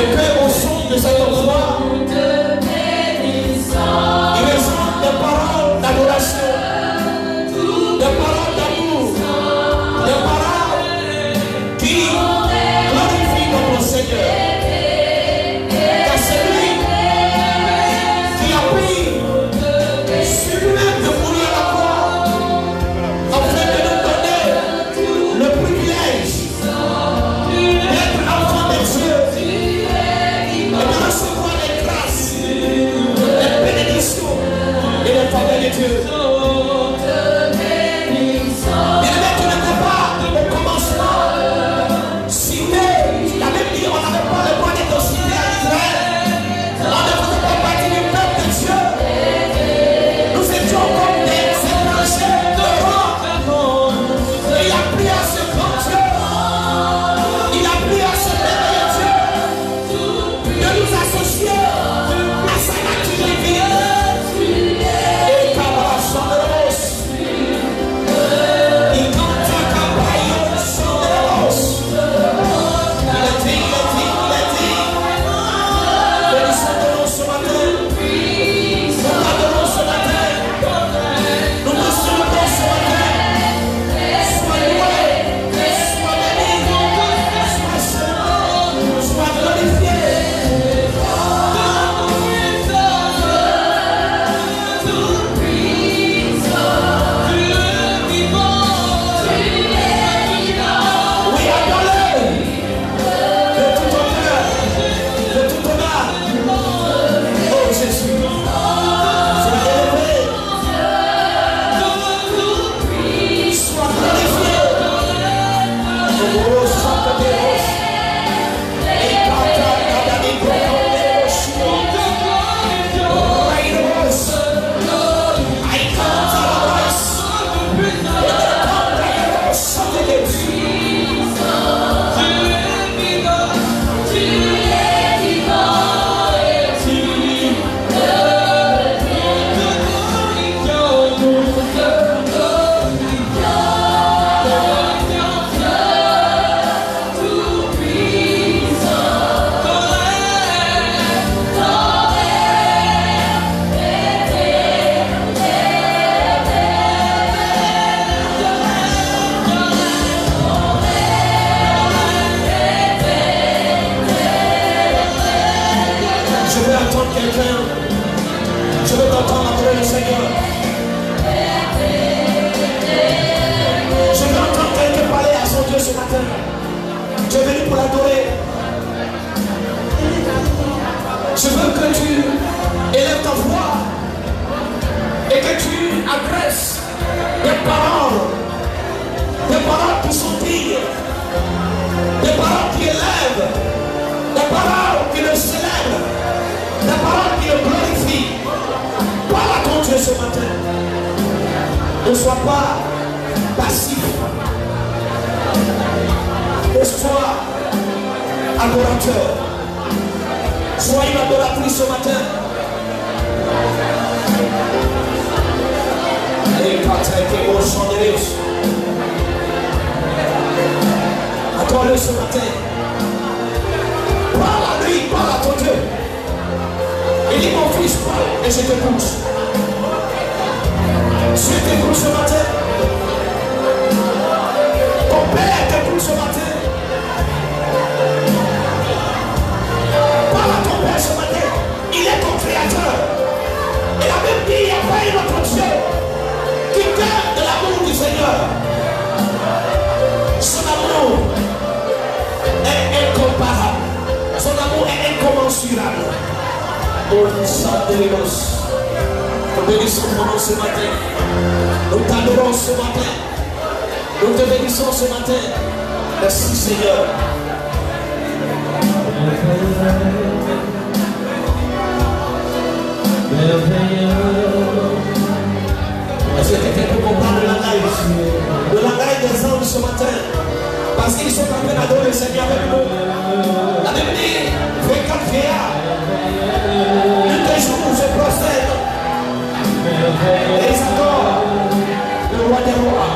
Et qu'au son de cette voix, il résonne des paroles d'adoration, des paroles d'amour, des paroles qui glorifient notre Seigneur. Car c'est lui qui a pris sur lui-même de mourir à la croix afin de nous donner le privilège d'être enfants de Dieu et de recevoir les grâces, les bénédictions et les faveurs de Dieu. Bien aimé, tu n'étais pas au commencement cité. Il a même dit on n'avait pas le droit d'être cité à Israël. On ne faisait pas partie du peuple de Dieu. Nous étions comme des étrangers devant. Et il a pris à ce grand Dieu. Il a pris à ce merveilleux Dieu de nous associer à sa nature divine. Et Kabbalah il canta Kabbalah Chanderos. Il a dit. Bénissons de nous ce matin. Nous adorons ce matin. Nous te célébrons ce matin. Sois loué, sois béni, sois saint, sois glorifié. Oui, adore-le de tout ton cœur, de tout ton âme. Oh Jésus, sois élevé, sois glorifié. Oh, Sacre de Dios. Et Kata Kadani Brokoderos. Oh, Rairos. I can't Je veux entendre quelqu'un. Je veux t'entendre adorer le Seigneur. Je veux entendre quelqu'un parler à son Dieu ce matin. Tu es venu pour l'adorer. Je veux que tu élèves ta voix et que tu adresses des paroles qui sont dignes, des paroles qui élèvent, des paroles qui le célèbrent, des paroles qui le glorifient. Parle à ton Dieu ce matin. Ne sois pas passif. Sois adorateur. Sois une adoratrice ce matin. Adore-le ce matin. Parle à lui, parle à ton Dieu. Il dit mon fils, parle et je t'écoute. Je t'écoute ce matin. Ton père t'écoute ce matin. Parle à ton père ce matin. Il est ton créateur. Il a même dit, il n'y a pas un autre Dieu qui garde de l'amour du Seigneur. Son amour est incomparable. Son amour est incommensurable. Oh, nous bénissons ton nom ce matin. Nous t'adorons ce matin. Nous te bénissons ce matin. Merci Seigneur. Est-ce que quelqu'un peut comprendre le langage des anges ce matin? Parce qu'ils sont en train d'adorer le Seigneur avec nous. La Bible dit, fais 4 vieillards. L'un des jours se procède. Et ils adorent le roi des rois.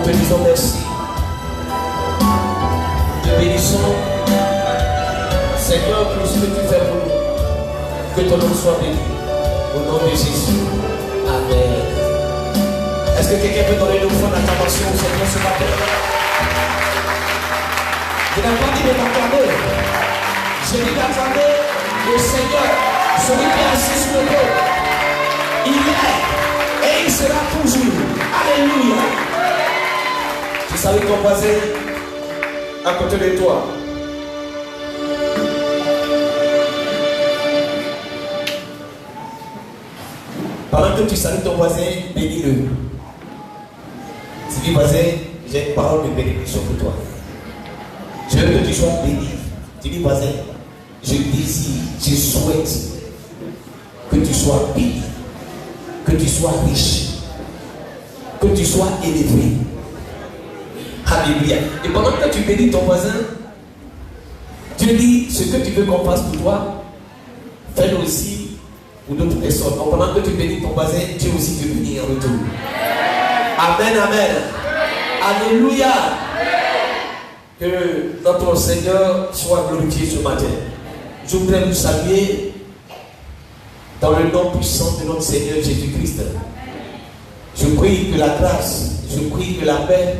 Nous te disons merci. Nous te bénissons. Seigneur, pour ce que tu fais pour nous. Que ton nom soit béni. Au nom de Jésus. Amen. Est-ce que quelqu'un peut donner une fois d'intervention au Seigneur ce matin? Je n'ai pas dit de m'attendre. Je dis d'attendre le Seigneur, celui qui est assis sur le trône. Il est et il sera toujours. Alléluia. Tu salue ton voisin à côté de toi. Pendant que tu salues ton voisin, bénis-le. Dis voisin, j'ai une parole de bénédiction pour toi. Je veux que tu sois béni. Dis voisin, je désire, je souhaite que tu sois béni, que tu sois riche, que tu sois élevé. Alléluia. Et pendant que tu bénis ton voisin, Dieu dit ce que tu veux qu'on fasse pour toi, fais-le aussi pour d'autres personnes. Donc pendant que tu bénis ton voisin, Dieu aussi te bénit en retour. Amen, amen. Alléluia. Que notre Seigneur soit glorifié ce matin. Je voudrais vous saluer dans le nom puissant de notre Seigneur Jésus-Christ. Je prie que la grâce, je prie que la paix,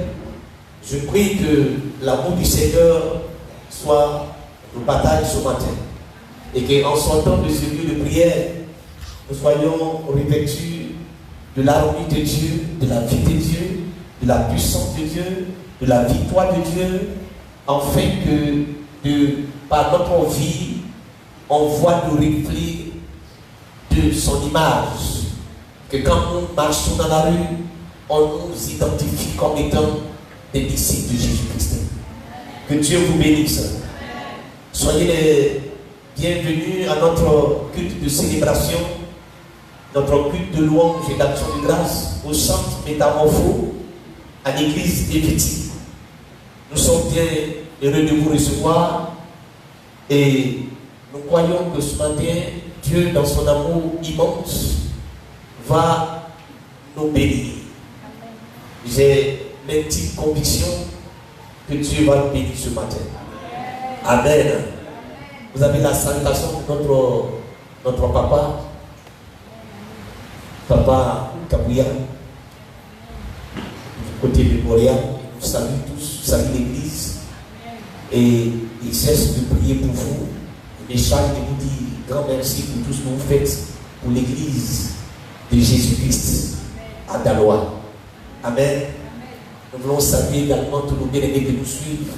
je prie que l'amour du Seigneur soit nos batailles ce matin. Et qu'en sortant de ce lieu de prière, nous soyons revêtus de l'armée de Dieu, de la vie de Dieu, de la puissance de Dieu, de la victoire de Dieu, afin que par notre vie, on voit le reflet de son image. Que quand nous marchons dans la rue, on nous identifie comme étant des disciples de Jésus-Christ. Que Dieu vous bénisse. Soyez les bienvenus à notre culte de célébration, notre culte de louange et d'action de grâce au centre Métamorpho, à l'église Éphétique. Nous sommes bien heureux de vous recevoir et nous croyons que ce matin, Dieu, dans son amour immense, va nous bénir. J'ai l'intime conviction que Dieu va nous bénir ce matin. Amen. Vous avez la salutation de notre papa, Papa Kabouya, du côté de Montréal. Nous saluons tous, saluons l'église. Et il cesse de prier pour vous. Et Charles nous dit grand merci pour tout ce que vous faites pour l'église de Jésus-Christ à Daloa. Amen. Nous voulons saluer également tous nos bien-aimés qui nous suivent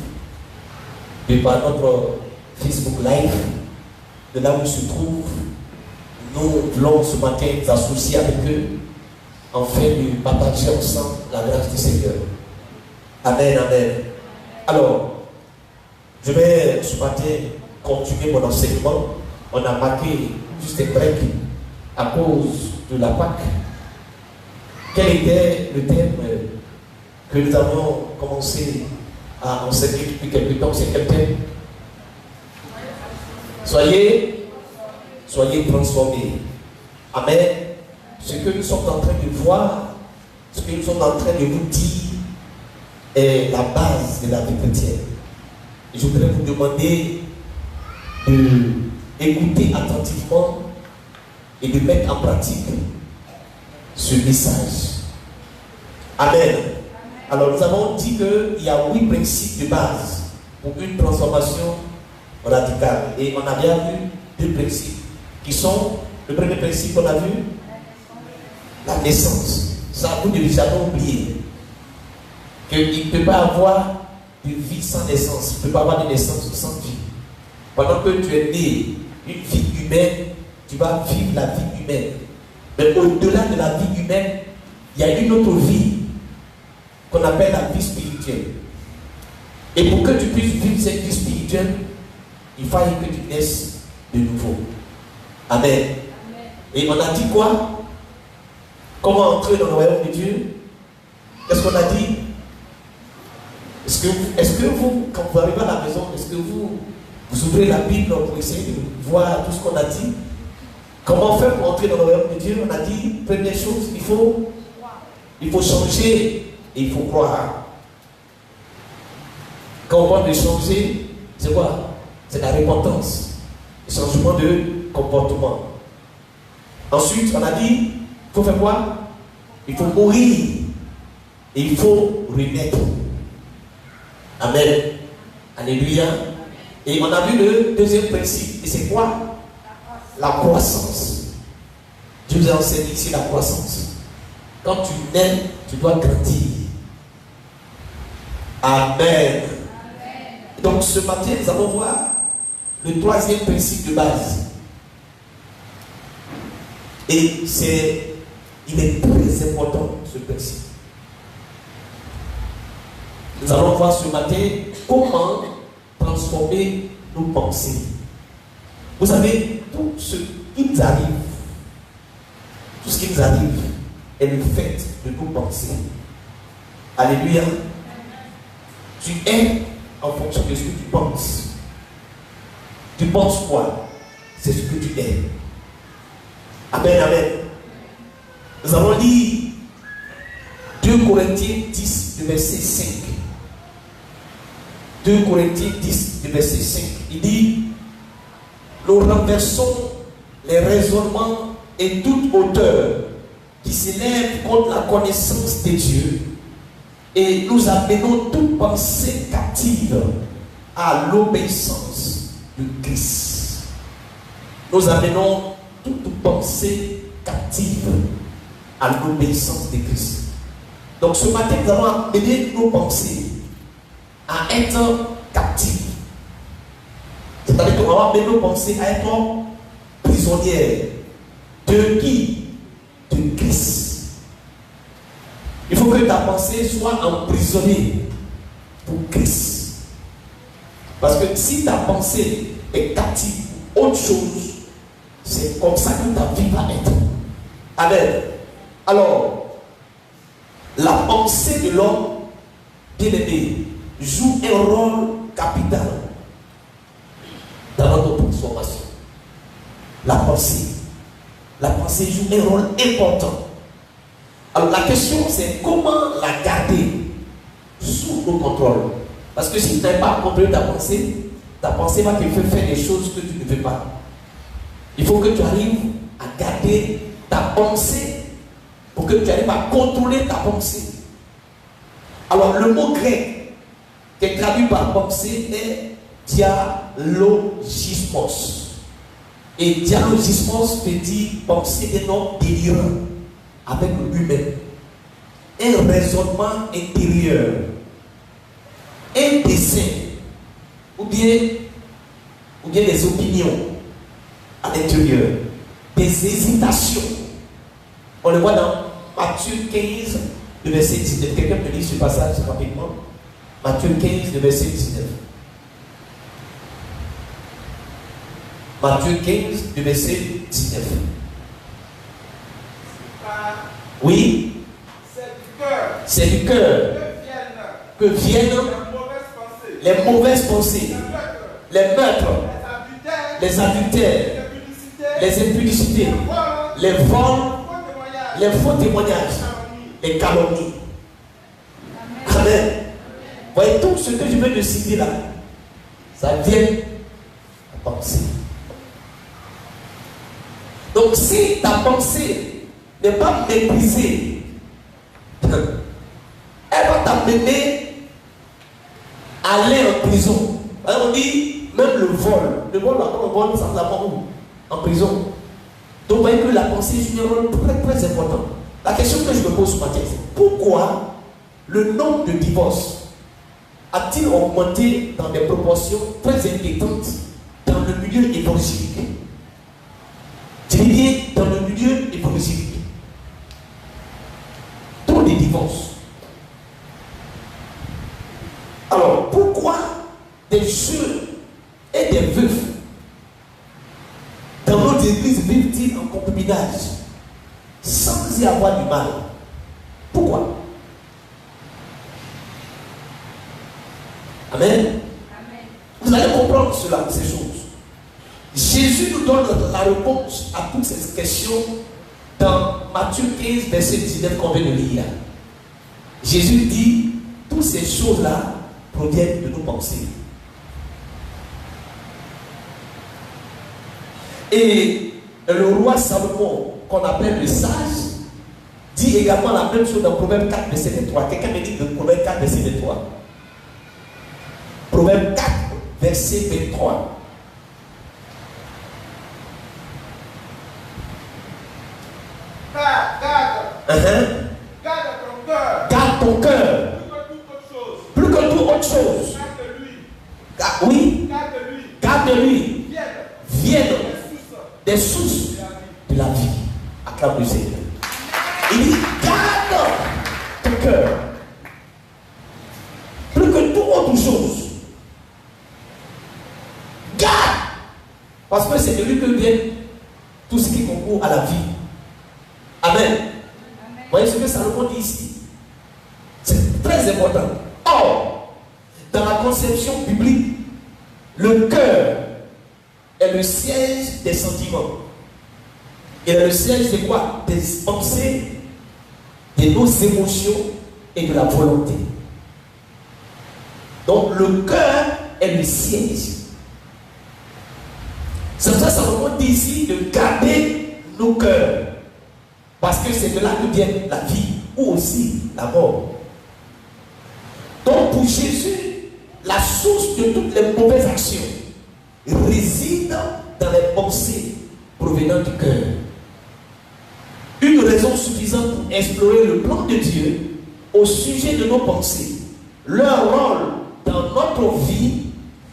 de par notre Facebook Live, de là où ils se trouvent. Nous voulons ce matin nous associer avec eux afin de partager ensemble la grâce du Seigneur. Amen, amen. Alors, je vais ce matin continuer mon enseignement. On a marqué juste un break à cause de la Pâque. Quel était le thème que nous avons commencé à enseigner depuis quelque temps? C'est quel thème? Soyez transformés. Amen. Ce que nous sommes en train de voir, ce que nous sommes en train de vous dire est la base de la vie chrétienne. Et je voudrais vous demander d'écouter attentivement et de mettre en pratique ce message. Amen. Alors nous avons dit qu'il y a 8 principes de base pour une transformation radicale. Et on a bien vu 2 principes qui sont, le premier principe qu'on a vu, la naissance. Ça, vous ne devez jamais oublier qu'il ne peut pas avoir de vie sans naissance. Il ne peut pas avoir de naissance sans vie. Pendant que tu es né une vie humaine, tu vas vivre la vie humaine. Mais au-delà de la vie humaine, il y a une autre vie qu'on appelle la vie spirituelle. Et pour que tu puisses vivre cette vie spirituelle, il faut que tu naisses de nouveau. Amen. Amen. Et on a dit quoi? Comment entrer dans le royaume de Dieu? Qu'est-ce qu'on a dit? Est-ce que vous, quand vous arrivez à la maison, est-ce que vous ouvrez la Bible pour essayer de voir tout ce qu'on a dit? Comment faire pour entrer dans le royaume de Dieu? On a dit, première chose, il faut changer et il faut croire. Quand on parle de changer, c'est quoi? C'est la repentance, le changement de comportement. Ensuite, on a dit, il faut faire quoi? Il faut mourir et il faut renaître. Amen. Alléluia. Et on a vu le deuxième principe. Et c'est quoi? La croissance. Dieu vous a enseigné ici la croissance. Quand tu nais, tu dois grandir. Amen. Donc ce matin, nous allons voir le troisième principe de base. Et il est très important, ce principe. Nous allons voir ce matin comment transformer nos pensées. Vous savez, tout ce qui nous arrive, est le fait de nos pensées. Alléluia. Tu es en fonction de ce que tu penses. Tu penses quoi? C'est ce que tu es. Amen, amen. Nous allons lire 2 Corinthiens 10, le verset 5. 2 Corinthiens 10, le verset 5. Il dit: nous renversons les raisonnements et toute hauteur qui s'élève contre la connaissance de Dieu, et nous amenons toute pensée captive à l'obéissance de Christ. Nous amenons toute pensée captive à l'obéissance de Christ. Donc ce matin, nous allons amener nos pensées à être captives. C'est-à-dire qu'on va amener nos pensées à être prisonnières. De qui? De Christ. Il faut que ta pensée soit emprisonnée pour Christ. Parce que si ta pensée est captive pour autre chose, c'est comme ça que ta vie va être. Amen. Alors, la pensée de l'homme bien-aimé joue un rôle capital dans notre transformation. La pensée joue un rôle important. Alors la question c'est comment la garder sous nos contrôles. Parce que si tu n'as pas contrôlé ta pensée va te faire des choses que tu ne veux pas. Il faut que tu arrives à garder ta pensée pour que tu arrives à contrôler ta pensée. Alors le mot grec qui est traduit par pensée est dialogismos. Et dialogismos veut dire penser d'un homme délirant avec lui-même. Un raisonnement intérieur. Un dessein. Ou bien des opinions à l'intérieur. Des hésitations. On le voit dans Matthieu 15, le verset 19. Quelqu'un me lit ce passage rapidement. Matthieu 15, le verset 19. Matthieu 15, le verset 19. Oui. C'est du cœur que viennent les mauvaises pensées, les meurtres, les adultères, les impudicités, les vols, les faux témoignages, les calomnies. Amen. Voyez tout ce que je viens de citer là, ça vient à penser. Donc si ta pensée n'est pas maîtrisée, elle va t'amener à aller en prison. Alors on dit même le vol. Le vol, ça va où? En prison. Donc vous voyez que la pensée joue un rôle très très important. La question que je me pose ce matin, c'est pourquoi le nombre de divorces a-t-il augmenté dans des proportions très inquiétantes dans le milieu évangélique? Je dis bien dans le milieu évangélique. Tous les divorces. Alors, pourquoi des jeunes et des veufs dans nos églises vivent-ils en concubinage sans y avoir du mal? Pourquoi? Amen. Amen. Vous allez comprendre cela, ces choses. Jésus nous donne la réponse à toutes ces questions dans Matthieu 15, verset 19 qu'on vient de lire. Jésus dit, toutes ces choses-là proviennent de nos pensées. Et le roi Salomon, qu'on appelle le sage, dit également la même chose dans Proverbe 4, verset 23. Quelqu'un me dit de Proverbe 4, verset 23. Proverbe 4, verset 23. Garde ton cœur. Plus que toute autre chose. Oui. Garde-lui. Vienne des sources de la vie. Acclame le Seigneur. Il dit, garde ton cœur. Plus que toute autre chose. Garde. Parce que c'est de lui que vient tout ce qui concourt à la vie. Amen. Vous voyez ce que Salomon dit ici? C'est très important. Or, dans la conception biblique, le cœur est le siège des sentiments. Il est le siège de quoi? Des pensées, de nos émotions et de la volonté. Donc le cœur est le siège. C'est pour ça que Salomon dit ici de garder nos cœurs. Parce que c'est de là que vient la vie ou aussi la mort. Donc pour Jésus, la source de toutes les mauvaises actions réside dans les pensées provenant du cœur. Une raison suffisante pour explorer le plan de Dieu au sujet de nos pensées, leur rôle dans notre vie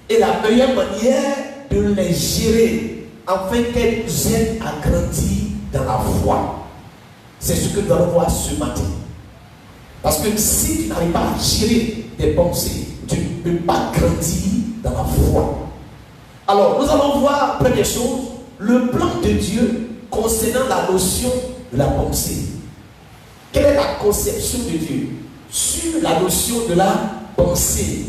et la meilleure manière de les gérer afin qu'elles nous aident à grandir dans la foi. C'est ce que nous allons voir ce matin. Parce que si tu n'arrives pas à gérer tes pensées, tu ne peux pas grandir dans la foi. Alors, nous allons voir, première chose, le plan de Dieu concernant la notion de la pensée. Quelle est la conception de Dieu sur la notion de la pensée?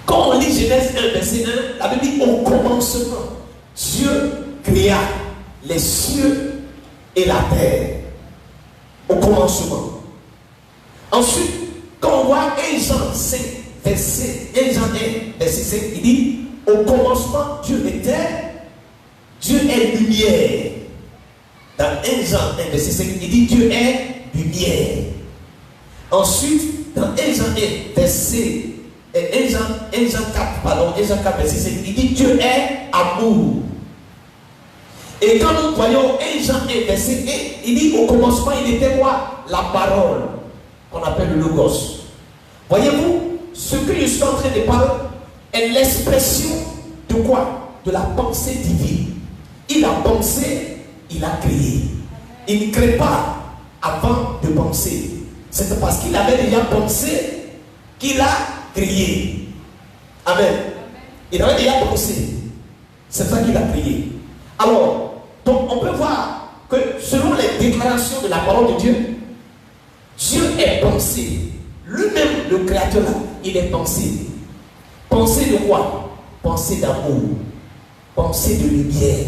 Quand on lit Genèse 1, verset 1, la Bible dit au commencement, Dieu créa les cieux et la terre. Au commencement. Ensuite, quand on voit 1 Jean 5, verset 1 Jean 1, verset 5, il dit au commencement, Dieu était, Dieu est lumière. Dans 1 Jean 1, verset 5, il dit Dieu est lumière. Ensuite, dans 1 Jean 1, verset 1 Jean 4, verset 5, il dit Dieu est amour. Et quand nous voyons 1 Jean 1, verset 1, il dit au commencement, il était quoi? La parole, qu'on appelle le logos. Voyez-vous, ce que je suis en train de parler est l'expression de quoi? De la pensée divine. Il a pensé, il a créé. Il ne crée pas avant de penser. C'est parce qu'il avait déjà pensé qu'il a créé. Amen. Il avait déjà pensé. C'est ça qu'il a créé. Alors, donc on peut voir que selon les déclarations de la parole de Dieu, Dieu est pensé. Lui-même, le créateur là, il est pensé. Pensée de quoi? Pensée d'amour, pensée de lumière,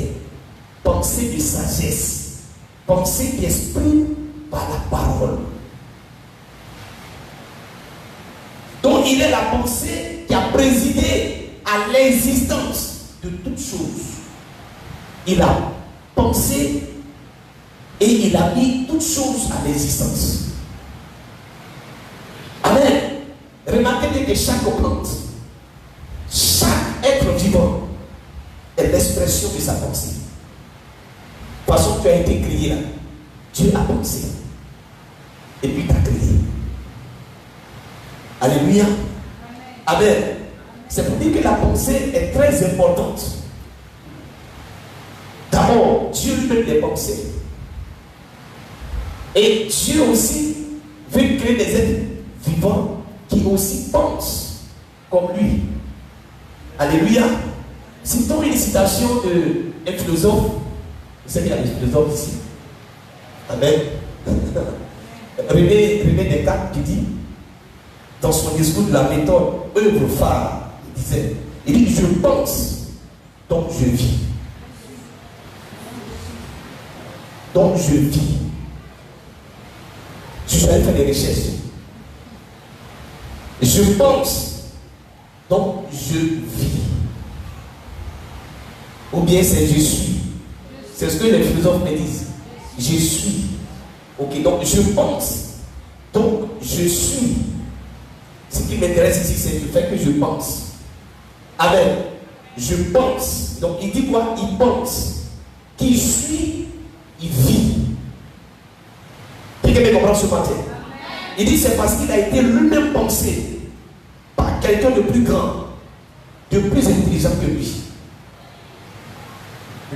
pensée de sagesse, pensée d'esprit par la parole. Donc il est la pensée qui a présidé à l'existence de toutes choses. Il a pensé et il a mis toutes choses à l'existence. Amen. Remarquez que chaque plante, chaque être vivant est l'expression de sa pensée. De toute façon, tu as été créé là. Dieu a pensé. Et puis tu as créé. Alléluia. Amen. C'est pour dire que la pensée est très importante. D'abord, Dieu lui-même des pensées. Et Dieu aussi veut créer des êtres vivants qui aussi pensent comme lui. Alléluia. Citons une citation d'un philosophe. Vous savez, il y a des philosophes ici. Amen. René Descartes qui dit, dans son discours de la méthode œuvre phare, il dit, je pense, donc je vis. Donc je vis. je vais faire des recherches. Je pense, donc je vis. Ou bien c'est je suis. C'est ce que les philosophes me disent. Je suis. Ok, donc je pense, donc je suis. Ce qui m'intéresse ici, c'est le fait que je pense. Amen. Je pense. Donc il dit quoi? Il pense. Qui suit, il vit. Quelqu'un me comprend ce matin? Il dit c'est parce qu'il a été lui-même pensé par quelqu'un de plus grand, de plus intelligent que lui.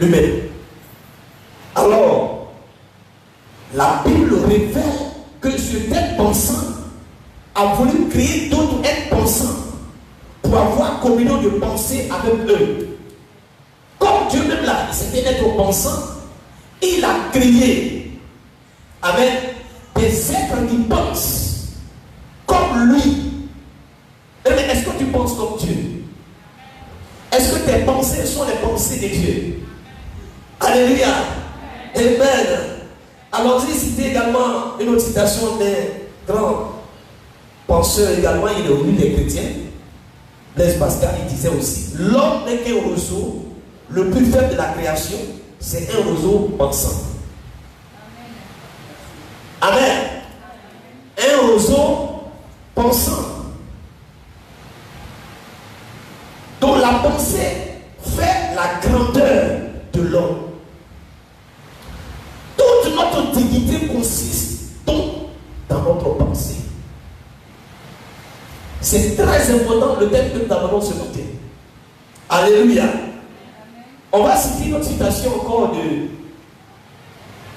Lui-même. Alors, la Bible révèle que cet être pensant a voulu créer d'autres êtres pensants pour avoir communion de pensée avec eux. Comme Dieu même là, c'était un être pensant, il a créé avec des êtres qui pensent comme lui. Mais est-ce que tu penses comme Dieu? Est-ce que tes pensées sont les pensées de Dieu? Alléluia. Amen. Alors j'ai cité également une autre citation d'un grand penseur également, il est venu des chrétiens. Blaise Pascal, il disait aussi, l'homme n'est qu'un roseau, le plus faible de la création, c'est un roseau pensant. Amen. Un roseau pensant. Donc la pensée fait la grandeur de l'homme. Toute notre dignité consiste donc dans notre pensée. C'est très important le thème que nous avons ce matin. Alléluia. On va citer une autre citation encore de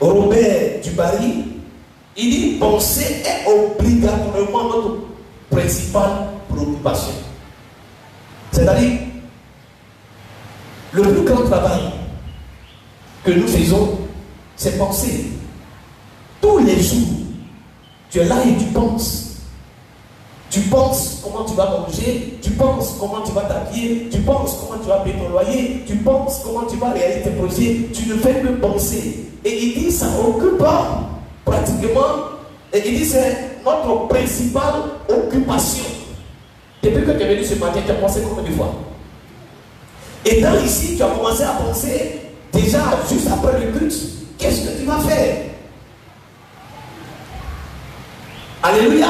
Robert Dubarry. Il dit penser est obligatoirement notre principale préoccupation. C'est-à-dire, le plus grand travail que nous faisons, c'est penser. Tous les jours, tu es là et tu penses. Tu penses comment tu vas manger, tu penses comment tu vas t'habiller, tu penses comment tu vas payer ton loyer, tu penses comment tu vas réaliser tes projets, tu ne fais que penser. Et il dit, ça occupe pratiquement, et il dit, c'est notre principale occupation. Depuis que tu es venu ce matin, tu as pensé combien de fois? Et dans ici, tu as commencé à penser, déjà juste après le culte, qu'est-ce que tu vas faire? Alléluia.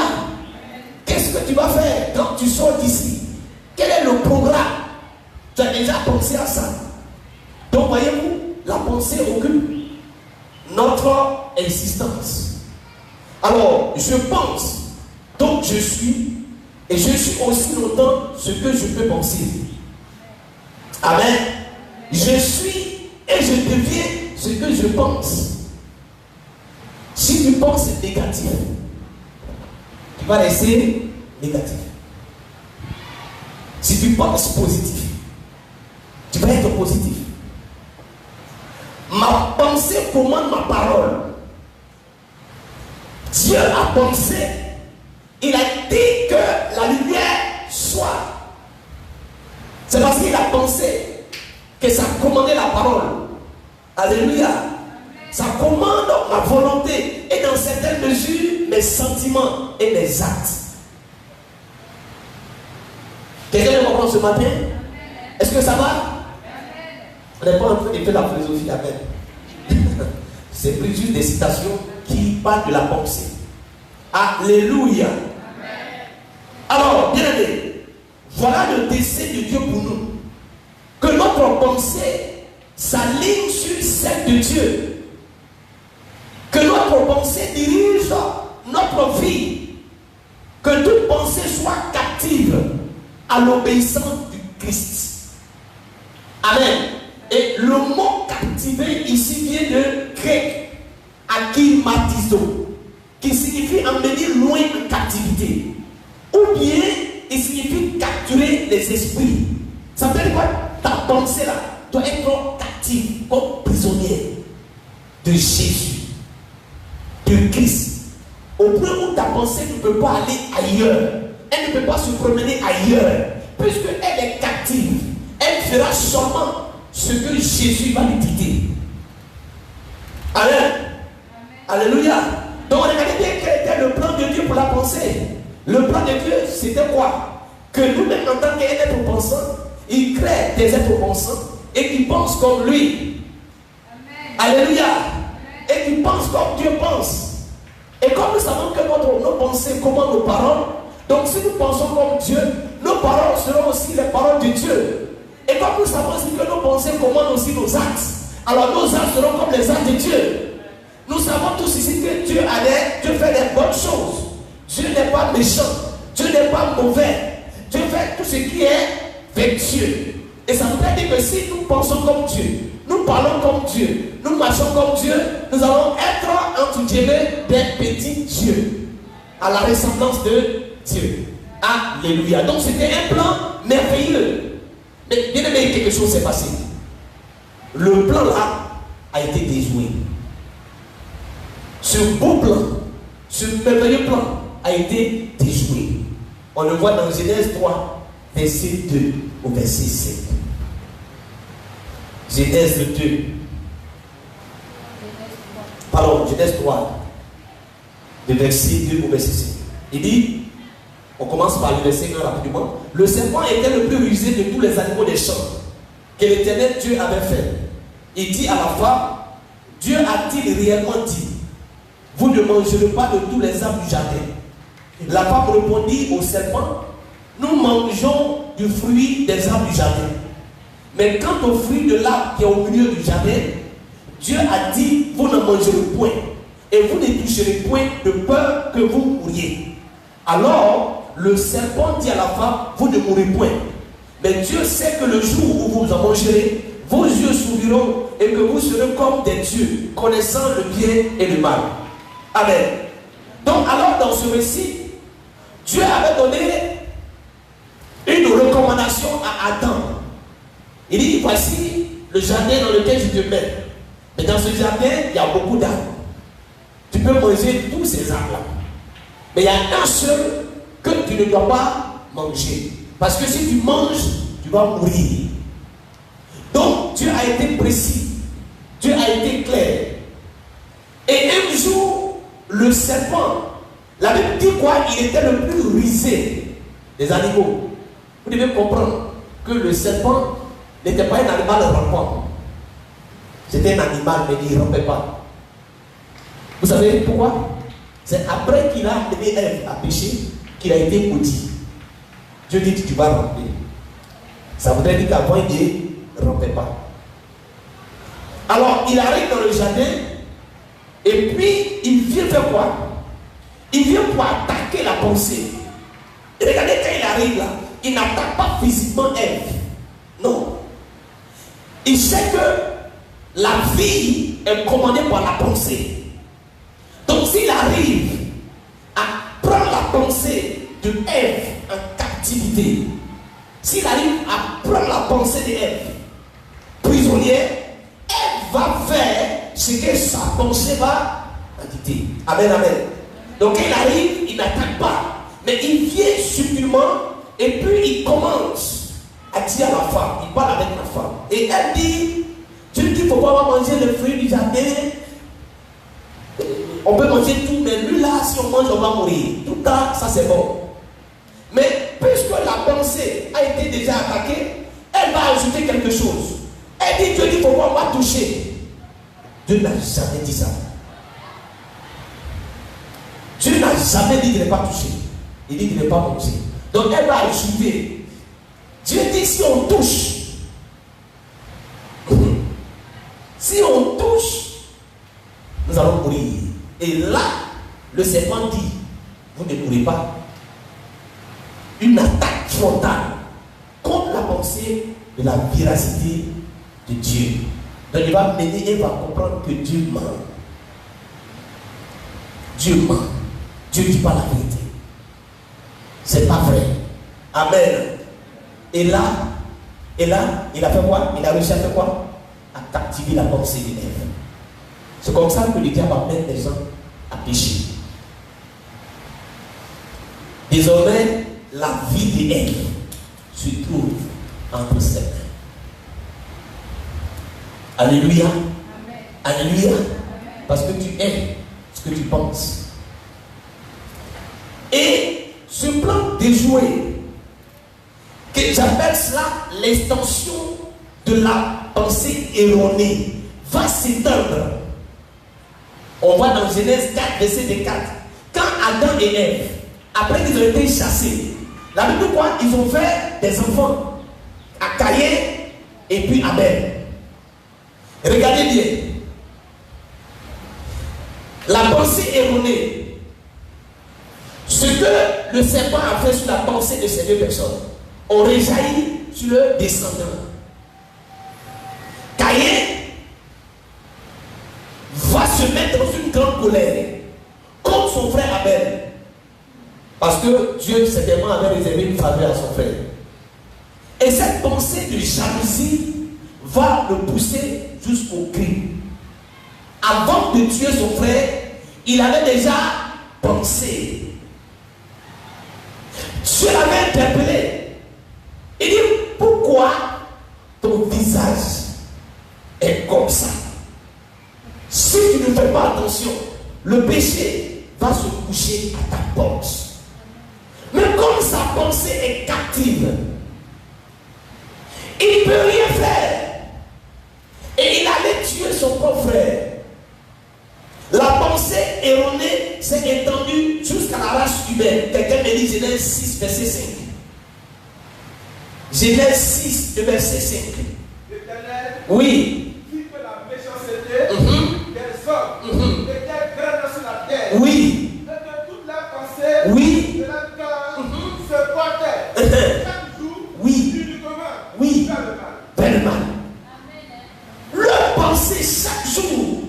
Qu'est-ce que tu vas faire quand tu sors d'ici? Quel est le programme? Tu as déjà pensé à ça. Donc voyez-vous, la pensée occupe notre existence. Alors, je pense, donc je suis, et je suis aussi longtemps ce que je peux penser. Amen. Je suis et je deviens ce que je pense. Si tu penses négatif, tu vas rester négatif. Si tu penses positif, tu vas être positif. Ma pensée commande ma parole. Dieu a pensé, il a dit que la lumière soit. C'est parce qu'il a pensé que ça commandait la parole. Alléluia. Ça commande ma volonté et dans certaines mesures mes sentiments et mes actes. Quelqu'un me comprend ce matin? Est-ce que ça va? On n'est pas en train de faire la philosophie, amen. C'est plus juste des citations qui parlent de la pensée. Alléluia. Alors, bien aimé, voilà le dessein de Dieu pour nous. Que notre pensée s'aligne sur celle de Dieu. Que notre pensée dirige notre vie. Que toute pensée soit captive à l'obéissance du Christ. Amen. Et le mot captiver ici vient de grec akimatizo, qui signifie emmener loin de captivité. Ou bien il signifie capturer les esprits. Ça veut dire quoi? Ta pensée là doit être captive comme prisonnière de Jésus, de Christ. Au point où ta pensée ne peut pas aller ailleurs. Elle ne peut pas se promener ailleurs. Puisqu'elle est captive, elle fera seulement ce que Jésus va lui dicter. Amen. Alléluia. Donc regardez bien quel était le plan de Dieu pour la pensée? Le plan de Dieu, c'était quoi? Que nous-mêmes, en tant qu'être pensant, il crée des êtres pensants et qui pensent comme lui. Amen. Alléluia. Et qui pensent comme Dieu pense. Et comme nous savons que nos pensées commandent nos paroles, donc si nous pensons comme Dieu, nos paroles seront aussi les paroles de Dieu. Et comme nous savons aussi que nos pensées commandent aussi nos actes, alors nos actes seront comme les actes de Dieu. Nous savons tous ici que Dieu fait des bonnes choses. Dieu n'est pas méchant. Dieu n'est pas mauvais. Dieu fait tout ce qui est vertueux. Et ça veut dire que si nous pensons comme Dieu, nous parlons comme Dieu, nous marchons comme Dieu, nous allons être, entre guillemets, des petits dieux, à la ressemblance de Dieu. Alléluia. Donc c'était un plan merveilleux. Mais bien aimé, quelque chose s'est passé. Le plan là a été déjoué. Ce beau plan, ce merveilleux plan a été déjoué. On le voit dans Genèse 3, verset 2 au verset 7. Genèse 2. Pardon, Genèse 3, de verset 2 au verset 7. Il dit, on commence par le verset 1 rapidement. Le serpent était le plus rusé de tous les animaux des champs que l'Éternel Dieu avait fait. Il dit à la femme, Dieu a-t-il réellement dit, vous ne mangerez pas de tous les arbres du jardin? La femme répondit au serpent, nous mangeons du fruit des arbres du jardin. Mais quant au fruit de l'arbre qui est au milieu du jardin, Dieu a dit, vous ne mangerez point, et vous ne toucherez point de peur que vous mouriez. Alors, le serpent dit à la femme, vous ne mourrez point. Mais Dieu sait que le jour où vous en mangerez, vos yeux s'ouvriront et que vous serez comme des dieux, connaissant le bien et le mal. Amen. Donc, alors, dans ce récit, Dieu avait donné une recommandation à Adam. Il dit, voici le jardin dans lequel je te mets. Mais dans ce jardin, il y a beaucoup d'arbres. Tu peux manger tous ces arbres-là. Mais il y a un seul que tu ne dois pas manger. Parce que si tu manges, tu vas mourir. Donc, Dieu a été précis. Dieu a été clair. Et un jour, le serpent, la Bible dit quoi? Il était le plus rusé des animaux. Vous devez comprendre que le serpent n'était pas un animal rampant. C'était un animal, mais il ne rampait pas. Vous savez pourquoi? C'est après qu'il a amené Ève à pécher qu'il a été maudit. Dieu dit tu vas ramper. Ça voudrait dire qu'avant il ne rampait pas. Alors il arrive dans le jardin et puis il vient faire quoi? Il vient pour attaquer la pensée. Et regardez quand il arrive là, il n'attaque pas physiquement Ève. Non. Il sait que la vie est commandée par la pensée. Donc s'il arrive à prendre la pensée de Ève en captivité, s'il arrive à prendre la pensée de Ève prisonnière, Ève va faire ce que sa pensée va dicter. Amen, amen. Donc il arrive, il n'attaque pas, mais il vient subtilement et puis il commence à dire à la femme, il parle avec la femme. Et elle dit, tu dis qu'il ne faut pas manger le fruit du jardin. On peut manger tout, mais lui là, si on mange, on va mourir. Tout ça, ça c'est bon. Mais puisque la pensée a été déjà attaquée, elle va ajouter quelque chose. Elle dit, Dieu dit, il ne faut pas toucher. Dieu n'a jamais dit ça. Dieu n'a jamais dit de ne pas toucher. Il dit de ne pas manger. Donc elle va ajouter. Dieu dit, si on touche, si on touche, nous allons mourir. Et là, le serpent dit, vous ne mourrez pas. Une attaque frontale contre la pensée de la véracité de Dieu. Donc il va mener et va comprendre que Dieu ment. Dieu ment. Dieu ne dit pas la vérité. C'est pas vrai. Amen. Et là, il a fait quoi? Il a réussi à faire quoi? À captiver la pensée de Ève. C'est comme ça que le diable amène les gens à pécher. Désormais, la vie d'Ève se trouve entre ses mains. Alléluia. Amen. Alléluia. Amen. Parce que tu es ce que tu penses. Ce plan déjoué, que j'appelle cela l'extension de la pensée erronée, va s'étendre. On voit dans Genèse 4, verset 4. Quand Adam et Ève, après qu'ils ont été chassés, la Bible dit quoi? Ils ont fait des enfants à Caïn et puis Abel. Regardez bien. La pensée erronée, ce que le serpent a fait sur la pensée de ces deux personnes, aurait jailli sur le descendant. Caïn va se mettre dans une grande colère contre son frère Abel. Parce que Dieu certainement avait réservé une faveur à son frère. Et cette pensée de jalousie va le pousser jusqu'au crime. Avant de tuer son frère, il avait déjà pensé. Dieu l'avait interpellé. Il dit, pourquoi ton visage est comme ça? Si tu ne fais pas attention, le péché va se coucher à ta porte. Mais comme sa pensée est captive, il ne peut rien faire. Et il allait tuer son propre frère. La pensée erronée s'est étendue jusqu'à la race humaine. Quelqu'un me dit Genèse 6, verset 5. Genèse 6, verset 5. Oui. Que la méchanceté des hommes était grande sur la terre. Oui. Et que toute la pensée Oui. de leur cœur se portait chaque jour uniquement vers le mal. Leur pensée chaque jour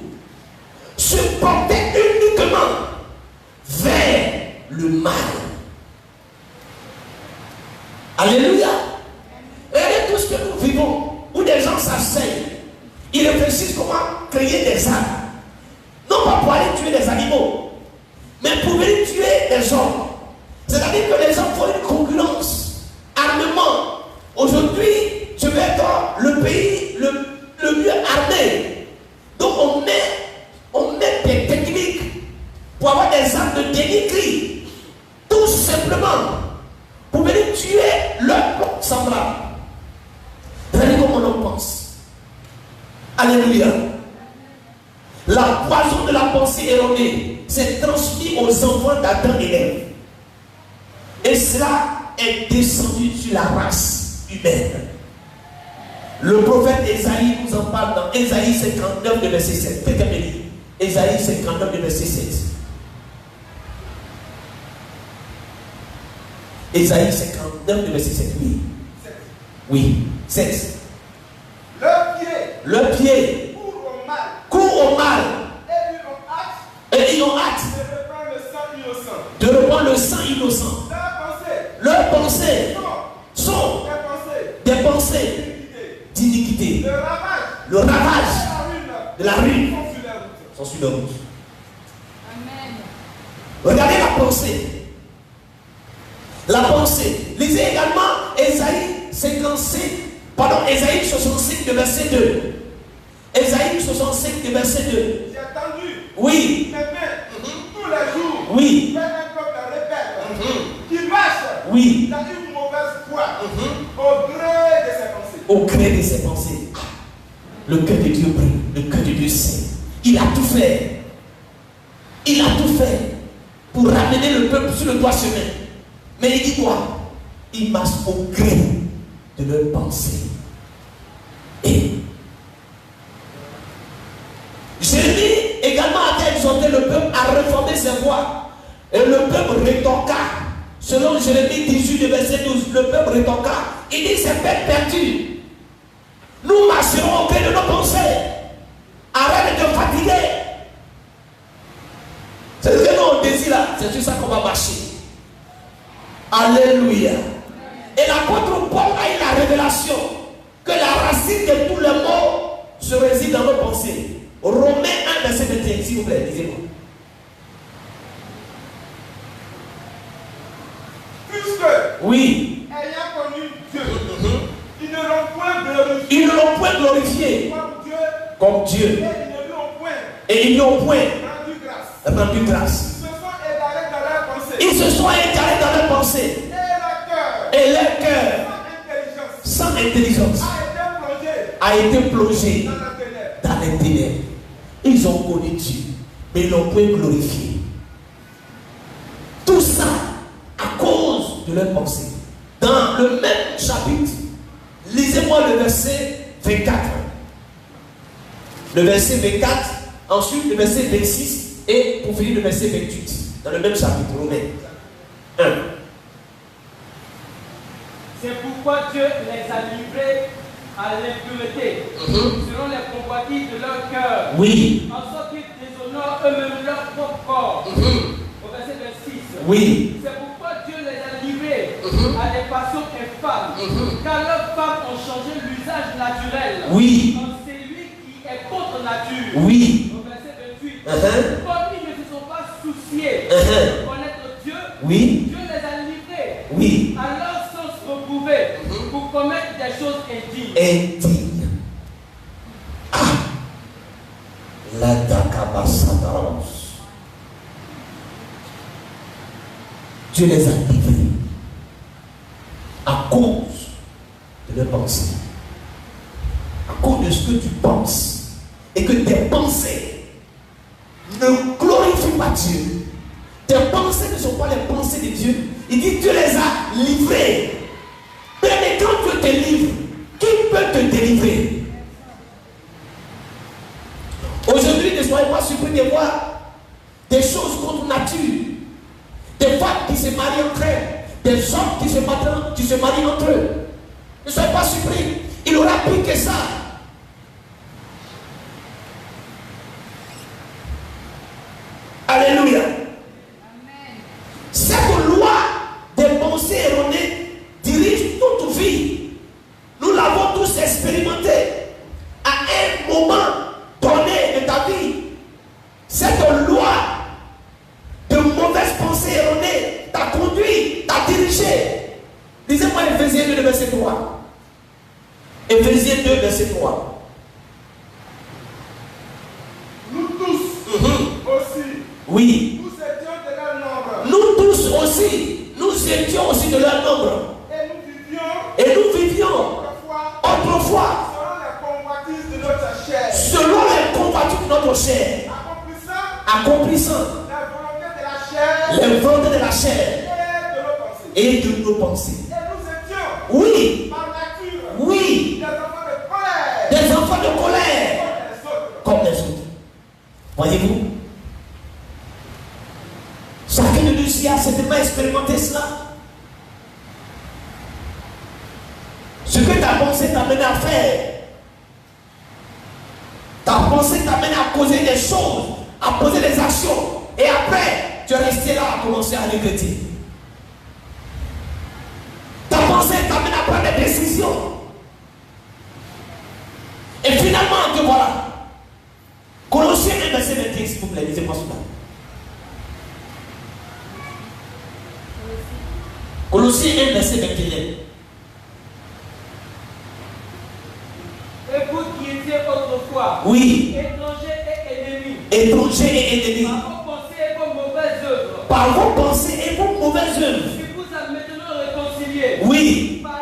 se portait uniquement vers le mal. Alléluia. Regardez tout ce que nous vivons, où des gens s'asseyent, ils réfléchissent comment créer des armes. Non pas pour aller tuer des animaux, mais pour venir tuer des hommes. C'est-à-dire que les hommes font une concurrence. Armement. Aujourd'hui, je vais être le pays le mieux armé. Donc on met des techniques pour avoir des armes de dénigrer. Tout simplement pour venir tuer leur semblable. Regardez comment on pense. Alléluia. La poison de la pensée erronée s'est transmise aux enfants d'Adam et Ève. Et cela est descendu sur la race humaine. Le prophète Ésaïe nous en parle dans Ésaïe 59, verset 7. Quelqu'un me dit Ésaïe 59, verset 7. Ésaïe 59, verset 7. Oui. Oui. 7. Le pied court au mal. Et ils ont hâte de reprendre le sang innocent. Leurs pensées sont des pensées d'iniquité. Le ravage de la ruine sont sur leur route. Regardez la pensée. La pensée. Lisez également Ésaïe 65, verset 2. Ésaïe 65, verset 2. J'ai attendu. Oui. Tous les jours. Oui. Un peuple rebelle qui marche dans une mauvaise voie au gré de ses pensées. Au gré de ses pensées. Le cœur de Dieu brille. Le cœur de Dieu sait. Il a tout fait. Il a tout fait pour ramener le peuple sur le droit chemin. Mais il dit quoi? Il marche au gré de leurs pensées. Et Jérémie également a exhorté le peuple à réformer ses voies. Et le peuple rétorqua. Selon Jérémie 18, verset 12, le peuple rétorqua. Il dit c'est peine perdue. Nous marcherons au gré de nos pensées. Arrête de te fatiguer. C'est ce que nous on désire là. C'est sur ça qu'on va marcher. Alléluia. Et l'apôtre Paul a eu la révélation que la racine de tous les maux se réside dans nos pensées. Romains 1, verset 21, s'il vous plaît, lisez-moi. Puisque, oui, ayant connu Dieu, ils ne l'ont point glorifié. Ils ne l'ont point glorifié comme Dieu. Et ils n'y ont point rendu grâce. Ils se sont égarés dans leur pensée. pensée et leur cœur sans intelligence a été plongé dans les ténèbres. Ils ont connu Dieu, mais ils l'ont point glorifié. Tout ça à cause de leur pensée. Dans le même chapitre, lisez-moi le verset 24. Le verset 24, ensuite le verset 26 et pour finir le verset 28. Dans le même chapitre, Romains 1. C'est pourquoi Dieu les a livrés à l'impureté, selon les convoitises de leur cœur, Oui. en sorte qu'ils déshonorent eux-mêmes leur propre corps. Au verset 26. Oui. C'est pourquoi Dieu les a livrés à des passions infâmes, car leurs femmes ont changé l'usage naturel. Oui. En celui qui est contre nature. Oui. Au verset 28. Comme ils ne se sont pas souciés de connaître Dieu, Oui. Dieu les a livrés Oui. à leur sens reprouvé pour commettre des choses indignes. Indigne. Ah. La Dakabasadaros. Dieu les a livrés à cause de leurs pensées. À cause de ce que tu penses. Et que tes pensées ne glorifient pas Dieu. Tes pensées ne sont pas les pensées de Dieu. Il dit Dieu les a livrés. Mais quand Dieu te livre, qui peut te délivrer? Aujourd'hui, ne soyez pas surpris de voir des choses contre nature. Des femmes qui se marient entre elles, des hommes qui se marient entre eux. Ne soyez pas surpris. Il aura plus que ça. Alléluia. Cette loi des pensées erronées dirige toute vie. Nous l'avons tous expérimenté. À un moment donné de ta vie, cette loi de mauvaises pensées erronées t'a conduit, t'a dirigé. Lisez-moi Éphésiens 2, verset 3. Éphésiens 2, verset 3. Nous tous aussi. Oui. Nous étions de leur nombre. Nous tous aussi, nous étions aussi de leur nombre. Et nous vivions Autrefois, selon les convoitises de notre chair. selon les convoitises de notre chair, accomplissant les volontés de la chair les volontés de la chair et de nos pensées. et de nos pensées. Et nous étions Oui, par nature oui, des enfants de colère des enfants de colère, comme les autres. comme les autres. Voyez-vous? Chacun de nous ici a certainement expérimenté cela. Ce que ta pensée t'amène à faire, ta pensée t'amène à causer des choses, à poser des actions, et après, tu es resté là à commencer à regretter. Ta pensée t'amène à prendre des décisions. Et finalement, te voilà. Colossiens 1, verset 21, s'il vous plaît, lisez-moi cela. Colossiens 1, verset 21. Et vous qui étiez autrefois Oui. étrangers et ennemis, Étrangers et ennemis, par vos pensées et vos mauvaises œuvres, par vos pensées et vos mauvaises œuvres. qui vous a maintenant réconciliés Oui. par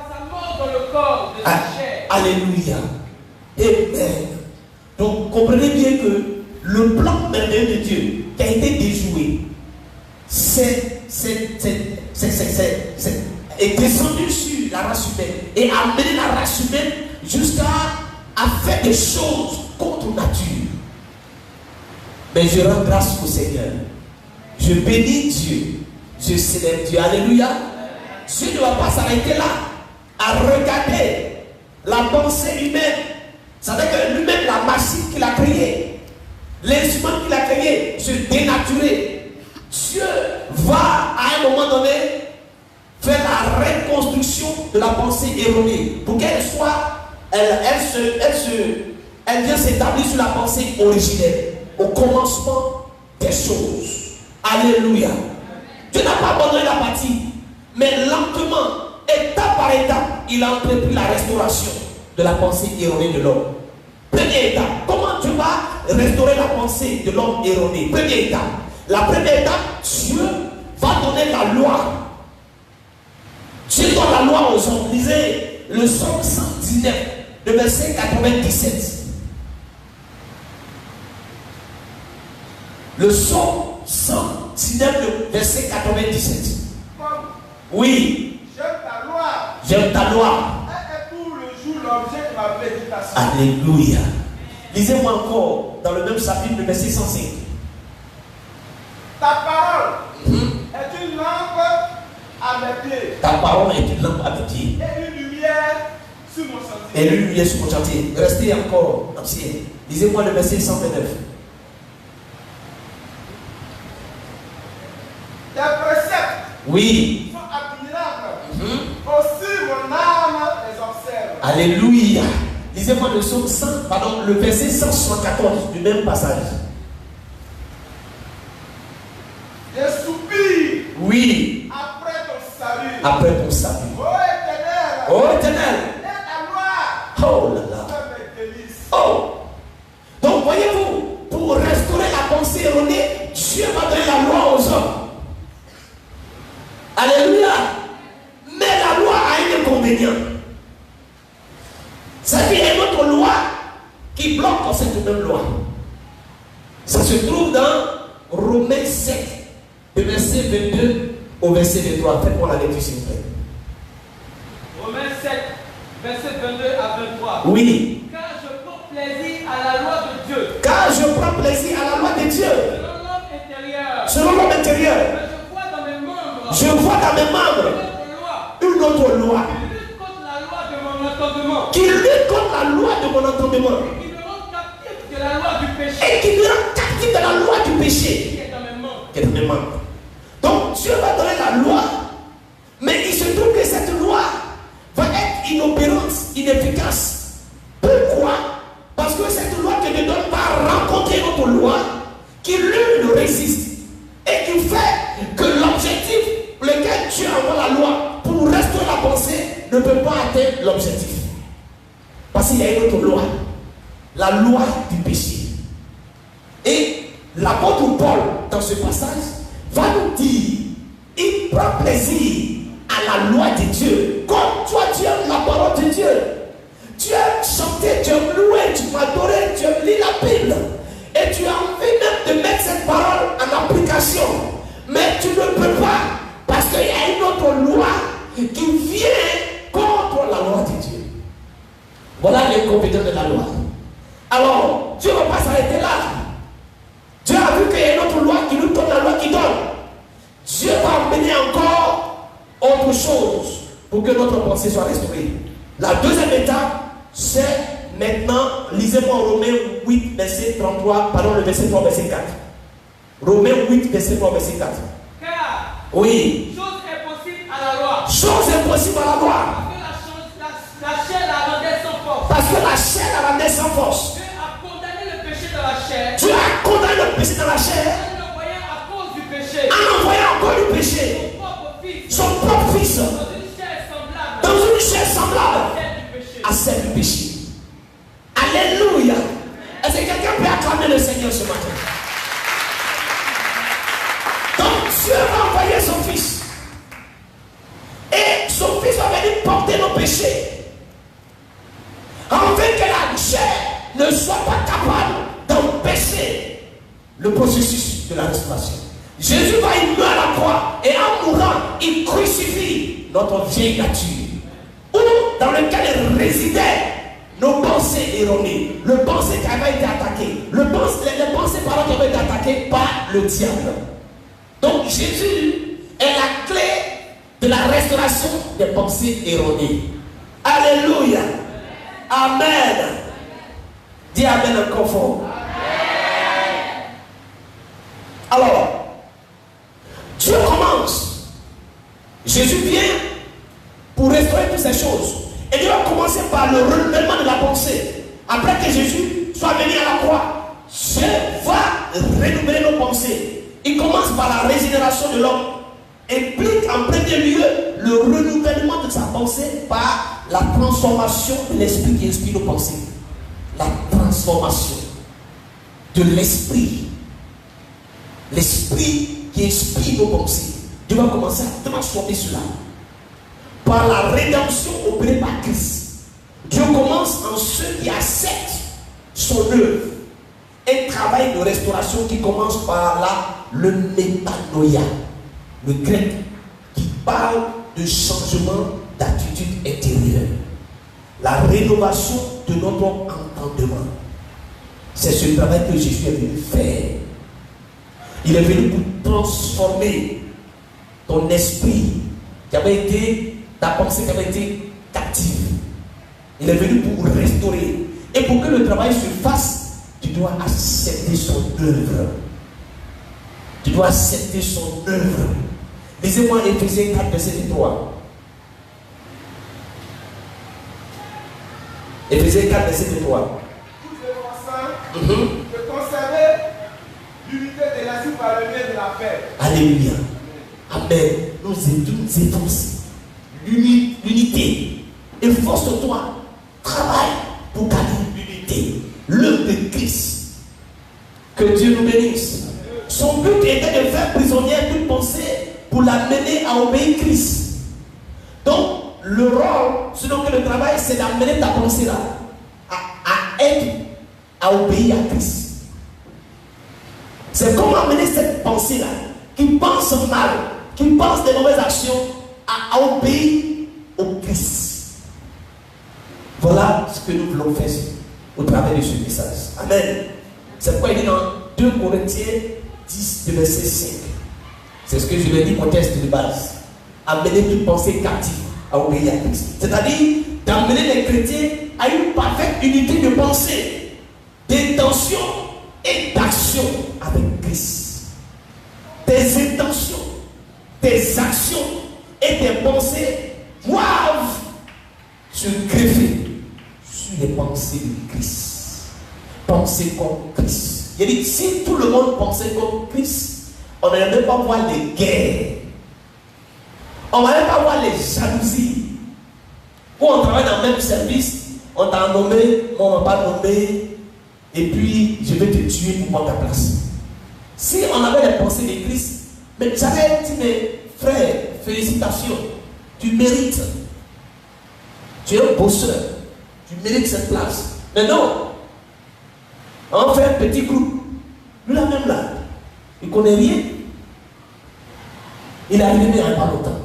sa mort dans le corps de la chair. Alléluia. Amen. Donc comprenez bien que le plan merveilleux de Dieu qui a été déjoué, est descendu sur la race humaine et a amené la race humaine jusqu'à faire des choses contre nature. Mais je rends grâce au Seigneur. Je bénis Dieu. Je célèbre Dieu. Alléluia. Dieu ne va pas s'arrêter là à regarder la pensée humaine. Ça veut dire que lui-même, la machine qu'il a créée, l'instrument qu'il a créé, se dénaturer. Dieu va à un moment donné faire la reconstruction de la pensée erronée pour qu'elle soit, elle vient s'établir sur la pensée originelle au commencement des choses. Alléluia. Dieu n'a pas abandonné la partie, mais lentement, étape par étape, il a entrepris la restauration de la pensée erronée de l'homme. Première étape, comment Dieu va restaurer la pensée de l'homme erroné? Première étape, la première étape, Dieu va donner la loi le psaume 119, le verset 97. Le psaume 119, le verset 97. Oui. J'aime ta loi. J'aime ta loi. Elle est tout le jour l'objet de ma méditation. Alléluia. Lisez-moi encore dans le même chapitre, le verset 105. Ta parole est une lampe à mes pieds. Ta parole est une lampe à mes pieds. Et une lumière sur mon sentier. Et une lumière sur mon chantier. Restez encore ancien. Lisez-moi le verset 129. Tes préceptes Oui. sont admirables. Aussi mon âme les observe. Alléluia. Lisez-moi le verset 174 du même passage. Je soupire. Oui. Après ton salut. Après ton salut. Oh Oh éternel. éternel. Et ta loi. Oh là là. C'est mes délices. Oh. Donc voyez-vous, pour restaurer la pensée erronée, Dieu va donner la loi aux hommes. Alléluia. Mais la loi a un inconvénient. C'est-à-dire qu'il y a une autre loi qui bloque cette même loi. Ça se trouve dans Romains 7, du verset 22 au verset 23. Faites-moi la lecture s'il vous plaît. Romains 7, verset 22 à 23. Oui. Car je prends plaisir à la loi de Dieu. Car je prends plaisir à la loi de Dieu. Selon l'homme intérieur. Selon l'homme intérieur. Mais je vois dans mes membres. Je vois dans mes membres Une autre loi. une autre loi Qui lutte contre la loi de mon entendement. qui lutte contre la loi de mon entendement Qui me rend captif de la loi du péché. et qui me rend captif de la loi du péché Qui est dans mes membres. qui est dans mes membres. Donc Dieu va donner la loi, mais il se trouve que cette loi va être inopérante, inefficace. Pourquoi? Parce que cette loi que Dieu donne va rencontrer une autre loi qui lui le résiste et qui fait que l'objectif pour lequel Dieu envoie la loi pour restaurer la pensée ne peut pas atteindre l'objectif. Parce qu'il y a une autre loi, la loi du péché. Et l'apôtre Paul, dans ce passage, va nous dire, il prend plaisir à la loi de Dieu. Comme toi, tu aimes la parole de Dieu. Tu aimes chanter, tu aimes louer, tu aimes adorer, tu aimes lire la Bible. Et tu as envie même de mettre cette parole en application. Mais tu ne peux pas, parce qu'il y a une autre loi qui vient contre la loi de Dieu. Voilà l'incompétence de la loi. Alors, Dieu ne va pas s'arrêter là. Dieu a vu qu'il y a une autre loi qui lutte contre la loi qui donne. Dieu va amener encore autre chose pour que notre pensée soit restaurée. La deuxième étape, c'est maintenant, lisez-moi Romains 8, verset 33, pardon, le verset 3, verset 4. Romains 8, verset 3, verset 4. Car Oui. chose impossible à la loi. Chose impossible à la loi. Parce que la chair la rendait sans force. Parce que la chair la rendait sans force. Dieu a condamné le péché dans la chair. Dieu a condamné le péché dans la chair En l'envoyant à cause du péché. en envoyant encore du péché Son propre fils. son propre fils Dans une chair semblable. dans une chair semblable Celle du péché. à celle du péché. Alléluia. Est-ce que quelqu'un peut acclamer le Seigneur ce matin? Donc Dieu va envoyer son fils. Et son fils va venir porter nos péchés. Afin que la chair ne soit pas capable d'empêcher le processus de la restauration. Jésus va, il meurt à la croix. Et en mourant, il crucifie notre vieille nature. Ou dans lequel résidaient nos pensées erronées. Le pensée qui avait été attaqué. Les pensées par qui avaient été attaquées par le diable. Donc Jésus est la clé de la restauration des pensées erronées. Alléluia. Amen. Dis Amen encore fort. Alors, Dieu commence. Jésus vient pour restaurer toutes ces choses. Et Dieu va commencer par le renouvellement de la pensée. Après que Jésus soit venu à la croix, Dieu va renouveler nos pensées. Il commence par la régénération de l'homme. Implique en premier lieu le renouvellement de sa pensée par la transformation de l'esprit qui inspire nos pensées. La transformation de l'esprit. L'esprit qui inspire nos pensées. Dieu va commencer à transformer cela. par la rédemption opérée par Christ. Dieu commence en ceux qui acceptent son œuvre. Un travail de restauration qui commence par le métanoïa, le grec, qui parle de changement d'attitude intérieure. La rénovation de notre entendement. C'est ce travail que Jésus est venu faire. Il est venu pour transformer ton esprit qui avait été, ta pensée qui avait été captive. Il est venu pour restaurer. Et pour que le travail se fasse, tu dois accepter son œuvre. Tu dois accepter son œuvre. Lisez-moi Éphésiens 4, verset 3. Éphésiens 4, verset 3. Tous les pensants de conserver l'unité de la vie par le biais de la paix. Alléluia. Amen. Nous aidons l'unité. Efforce-toi. Travaille pour garder l'unité. L'œuvre de Christ. Que Dieu nous bénisse. Son but était de faire prisonnière toute pensée pour l'amener à obéir Christ. Donc, le rôle, sinon que le travail, c'est d'amener ta pensée là à être, à obéir à Christ. C'est comment amener cette pensée là, qui pense mal, qui pense des mauvaises actions, à obéir au Christ. Voilà ce que nous voulons faire au travers de ce message. Amen. C'est pourquoi il dit dans 2 Corinthiens 10, verset 5. C'est ce que je l'ai dit au texte de base. Amener toute pensée captive à obéir à Christ. C'est-à-dire d'amener les chrétiens à une parfaite unité de pensée, d'intention et d'action avec Christ. Tes intentions, tes actions et tes pensées doivent se greffer sur les pensées de Christ. Penser comme Christ. Il dit, si tout le monde pensait comme Christ, on n'allait même pas voir les guerres. On ne va même pas voir les jalousies. Où on travaille dans le même service, on t'a nommé, on ne m'a pas nommé, et puis je vais te tuer pour prendre ta place. Si on avait les pensées de Christ, mais j'avais dit, mes frères, félicitations, tu mérites. Tu es un bosseur, tu mérites cette place. Mais non, on fait un petit groupe. Lui là même là, il ne connaît rien. Il est arrivé il n'y a pas longtemps.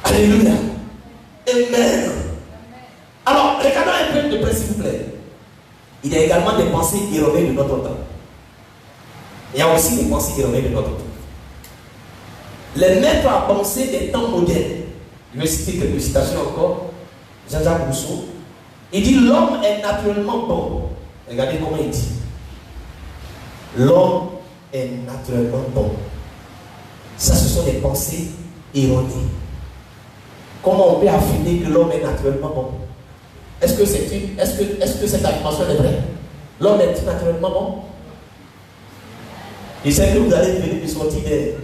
Alléluia. Amen. Alors, regardons un peu de près, s'il vous plaît. Il y a également des pensées erronées de notre temps. Il y a aussi des pensées erronées de notre temps. Les maîtres à penser des temps modernes. Je vais citer quelques citations encore. Jean-Jacques Rousseau. Il dit l'homme est naturellement bon. Regardez comment il dit. L'homme est naturellement bon. Ça, ce sont des pensées erronées. Comment on peut affirmer que l'homme est naturellement bon? Est-ce que cette affirmation est vraie? L'homme est naturellement bon? Je sais que vous allez venir me sortir d'air.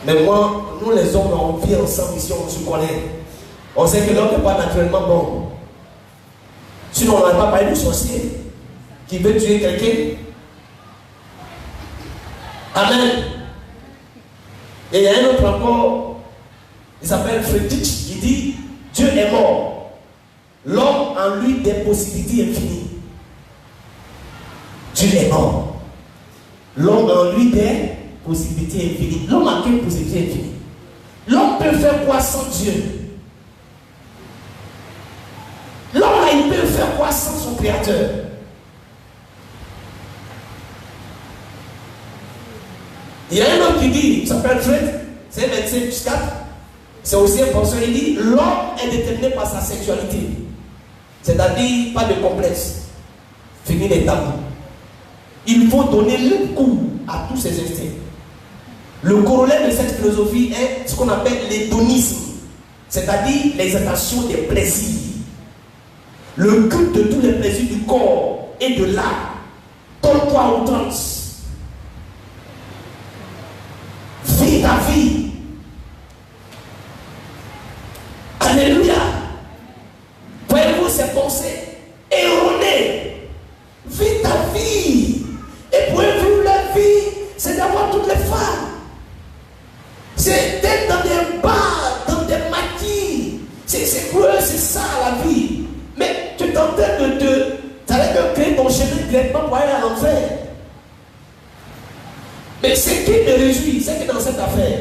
Mais moi, nous les hommes, on vit ensemble ici, on se connaît. On sait que l'homme n'est pas naturellement bon. Sinon, on n'a pas parlé de sorcier qui veut tuer quelqu'un. Amen. Et il y a un autre encore, il s'appelle Friedrich, il dit Dieu est mort. L'homme en lui des possibilités infinies. Dieu est mort. L'homme en lui des possibilités infinies. L'homme a quelle possibilité infinie? L'homme peut faire quoi sans Dieu? L'homme, il peut faire quoi sans son créateur? Il y a un homme qui dit, il s'appelle Fred, c'est un médecin psychiatre, c'est aussi un professeur, il dit, l'homme est déterminé par sa sexualité. C'est-à-dire, pas de complexe. Fini les tabous. Il faut donner le coup à tous ces instincts. Le corollaire de cette philosophie est ce qu'on appelle l'hédonisme, c'est-à-dire l'exaltation des plaisirs. Le culte de tous les plaisirs du corps et de l'âme. Donne-toi à outrance. Vis ta vie. Alléluia. Voyez-vous ces pensées erronées? Vis ta vie. Et pour vivre la vie, c'est d'avoir toutes les femmes. C'est Mais ce qui me réjouit, c'est que dans cette affaire,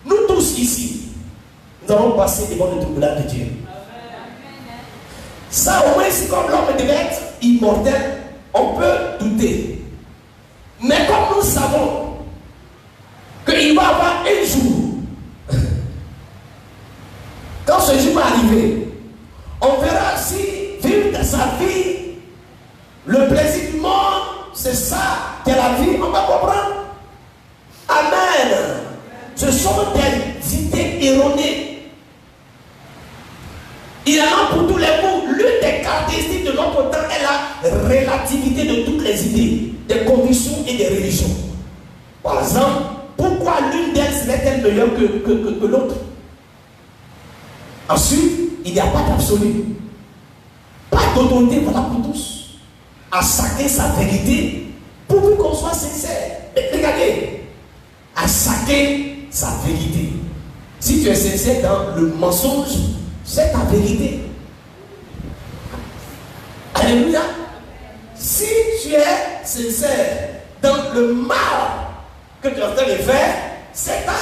nous tous ici, nous avons passé devant le tribunal de Dieu. Ça, au moins, si comme l'homme devait être immortel, on peut douter. Mais comme nous savons qu'il va y avoir un jour, quand ce jour va arriver, on verra si vivre sa vie, le plaisir du monde, c'est ça qu'est la vie, on va comprendre. Amen. Ce sont des idées erronées. Il y en a pour tous les goûts. L'une des caractéristiques de notre temps est la relativité de toutes les idées, des convictions et des religions. Par exemple, pourquoi l'une d'elles serait-elle meilleure que l'autre? Ensuite, il n'y a pas d'absolu. Pas d'autorité, voilà pour tous. À chacun sa vérité, pourvu qu'on soit sincère. Mais regardez, à chacun sa vérité. Si tu es sincère dans le mensonge, c'est ta vérité. Alléluia. Si tu es sincère dans le mal que tu es en train de faire, c'est ta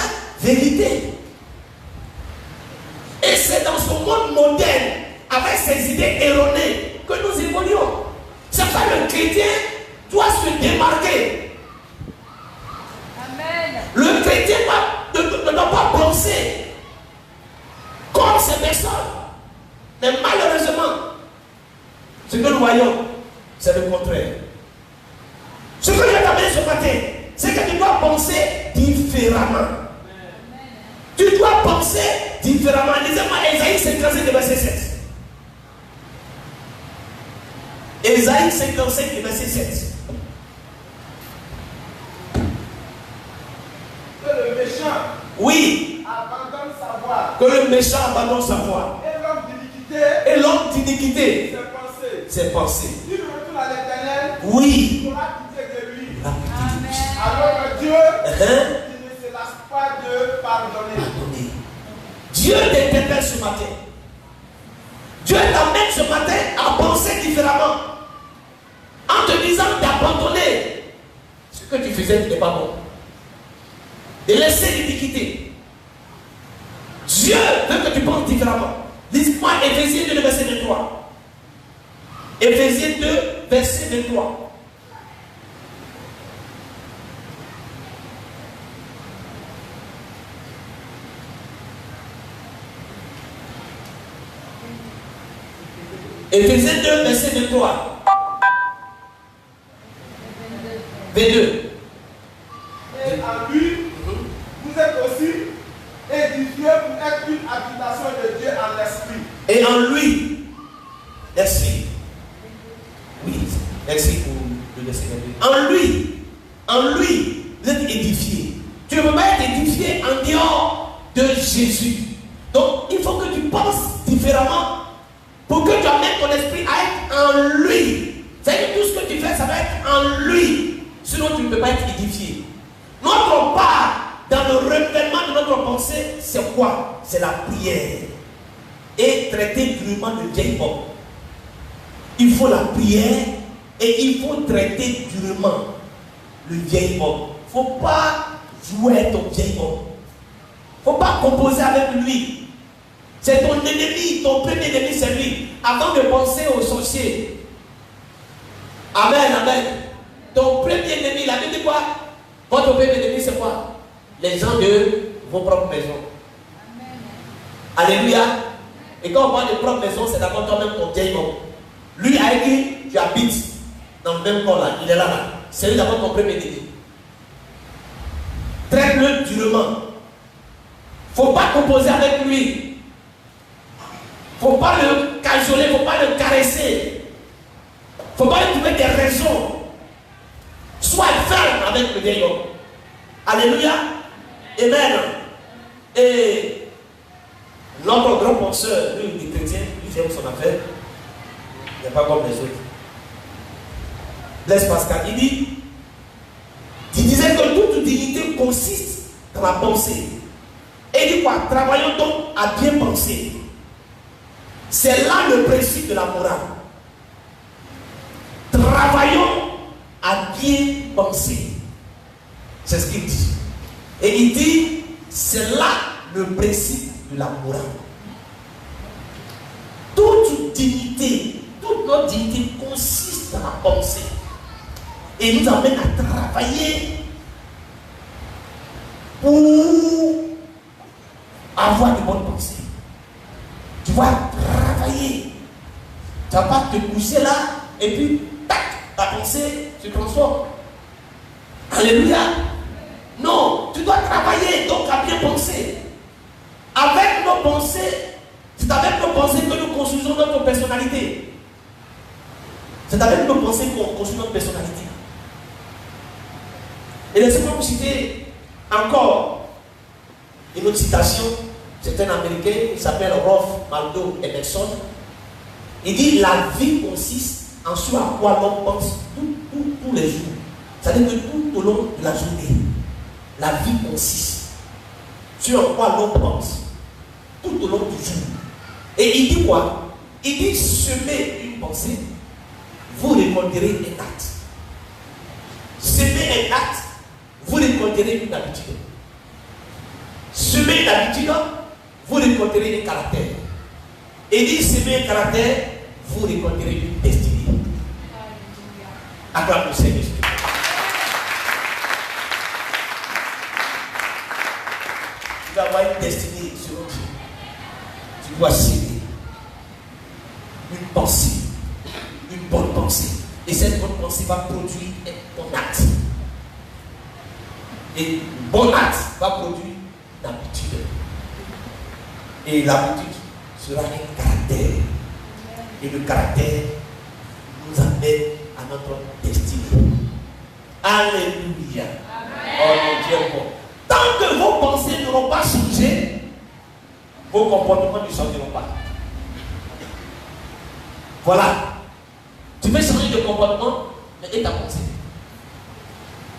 vérité. Et c'est dans ce monde moderne, avec ces idées erronées, que nous évoluons. C'est ça, le chrétien doit se démarquer. Amen. Le chrétien ne doit pas penser comme ces personnes. Mais malheureusement, ce que nous voyons, c'est le contraire. Ce que je vais t'amener ce matin, c'est que tu dois penser différemment. Tu dois penser différemment. Lisez-moi Ésaïe 55, verset 7. Ésaïe 55, verset 7. Que le méchant Oui, abandonne sa voie. que le méchant abandonne sa voie. Et l'homme d'iniquité Et l'homme d'iniquité, ses pensées. ses pensées. Il retourne à l'Éternel. Oui. Il aura pitié de lui. Amen. Alors que Dieu, Hein? il ne se lasse pas de pardonner. Dieu t'interpelle ce matin. Dieu t'amène ce matin à penser différemment. En te disant d'abandonner ce que tu faisais qui n'est pas bon. De laisser l'iniquité. Dieu veut que tu penses différemment. Lis-moi Éphésiens 2, verset 23. Éphésiens 2, verset 23. Éphésiens 2, verset 23. 22. Et en lui, vous êtes aussi édifiés pour être une habitation de Dieu en l'esprit. Et en lui, merci. Oui, merci pour le verset 22. En lui, vous êtes édifiés. Tu ne peux pas être édifié en dehors de Jésus. Donc, il faut que tu penses différemment pour que tu amènes ton esprit à être en lui. C'est-à-dire que tout ce que tu fais, ça va être en lui. Sinon, tu ne peux pas être édifié. Notre part dans le renouvellement de notre pensée, c'est quoi? C'est la prière. Et traiter durement le vieil homme. Il faut la prière et il faut traiter durement le vieil homme. Il ne faut pas jouer avec ton vieil homme. Il ne faut pas composer avec lui. C'est ton ennemi, ton premier ennemi, c'est lui. Avant de penser aux sorciers. Amen, amen. Ton premier ennemi, la Bible dit quoi? Votre premier ennemi, c'est quoi? Les gens de vos propres maisons. Amen. Alléluia. Et quand on parle de propre maison, c'est d'abord toi-même ton vieil homme. Lui avec qui tu habites dans le même corps là, il est là. C'est lui d'abord ton premier ennemi. Traite-le durement. Il ne faut pas composer avec lui. Il ne faut pas le cajoler, il ne faut pas le caresser. Il ne faut pas lui trouver des raisons. Sois ferme avec le vieil homme. Alléluia. Amen. Et notre grand penseur, lui, il est chrétien, il fait son affaire. Il n'est pas comme les autres. Blaise Pascal, il disait que toute dignité consiste dans la pensée. Et il dit quoi? Travaillons donc à bien penser. C'est là le principe de la morale. Travaillons à bien penser. C'est ce qu'il dit. Et il dit, c'est là le principe de la morale. Toute dignité, toute notre dignité consiste dans la pensée. Et nous amène à travailler pour avoir de bonnes pensées. Tu vas travailler. Tu ne vas pas te coucher là et puis tac, ta pensée se transforme. Alléluia. Non, tu dois travailler donc à bien penser. Avec nos pensées, c'est avec nos pensées que nous construisons notre personnalité. C'est avec nos pensées qu'on construit notre personnalité. Et laissez-moi vous citer encore une autre citation. C'est un Américain, il s'appelle Ralph Waldo Emerson. Il dit, la vie consiste en ce à quoi l'homme pense tous les jours. C'est-à-dire que tout au long de la journée, la vie consiste sur à quoi l'homme pense tout au long du jour. Et il dit quoi? Il dit, semer une pensée, vous récolterez un acte. Semer un acte, vous récolterez une habitude. Semer une habitude, vous récolterez un caractère. Et dit, semer un caractère, vous récolterez une destinée. Acclame le Seigneur. Tu vas avoir une destinée sur Dieu. Tu dois semer une pensée, une bonne pensée. Et cette bonne pensée va produire un bon acte. Et un bon acte va produire l'habitude. Et l'habitude sera un caractère. Et le caractère nous amène à notre destinée. Alléluia. Oh mon Dieu bon. Tant que vos pensées n'auront pas changé, vos comportements ne changeront pas. Voilà. Tu veux changer de comportement, mais et ta pensée.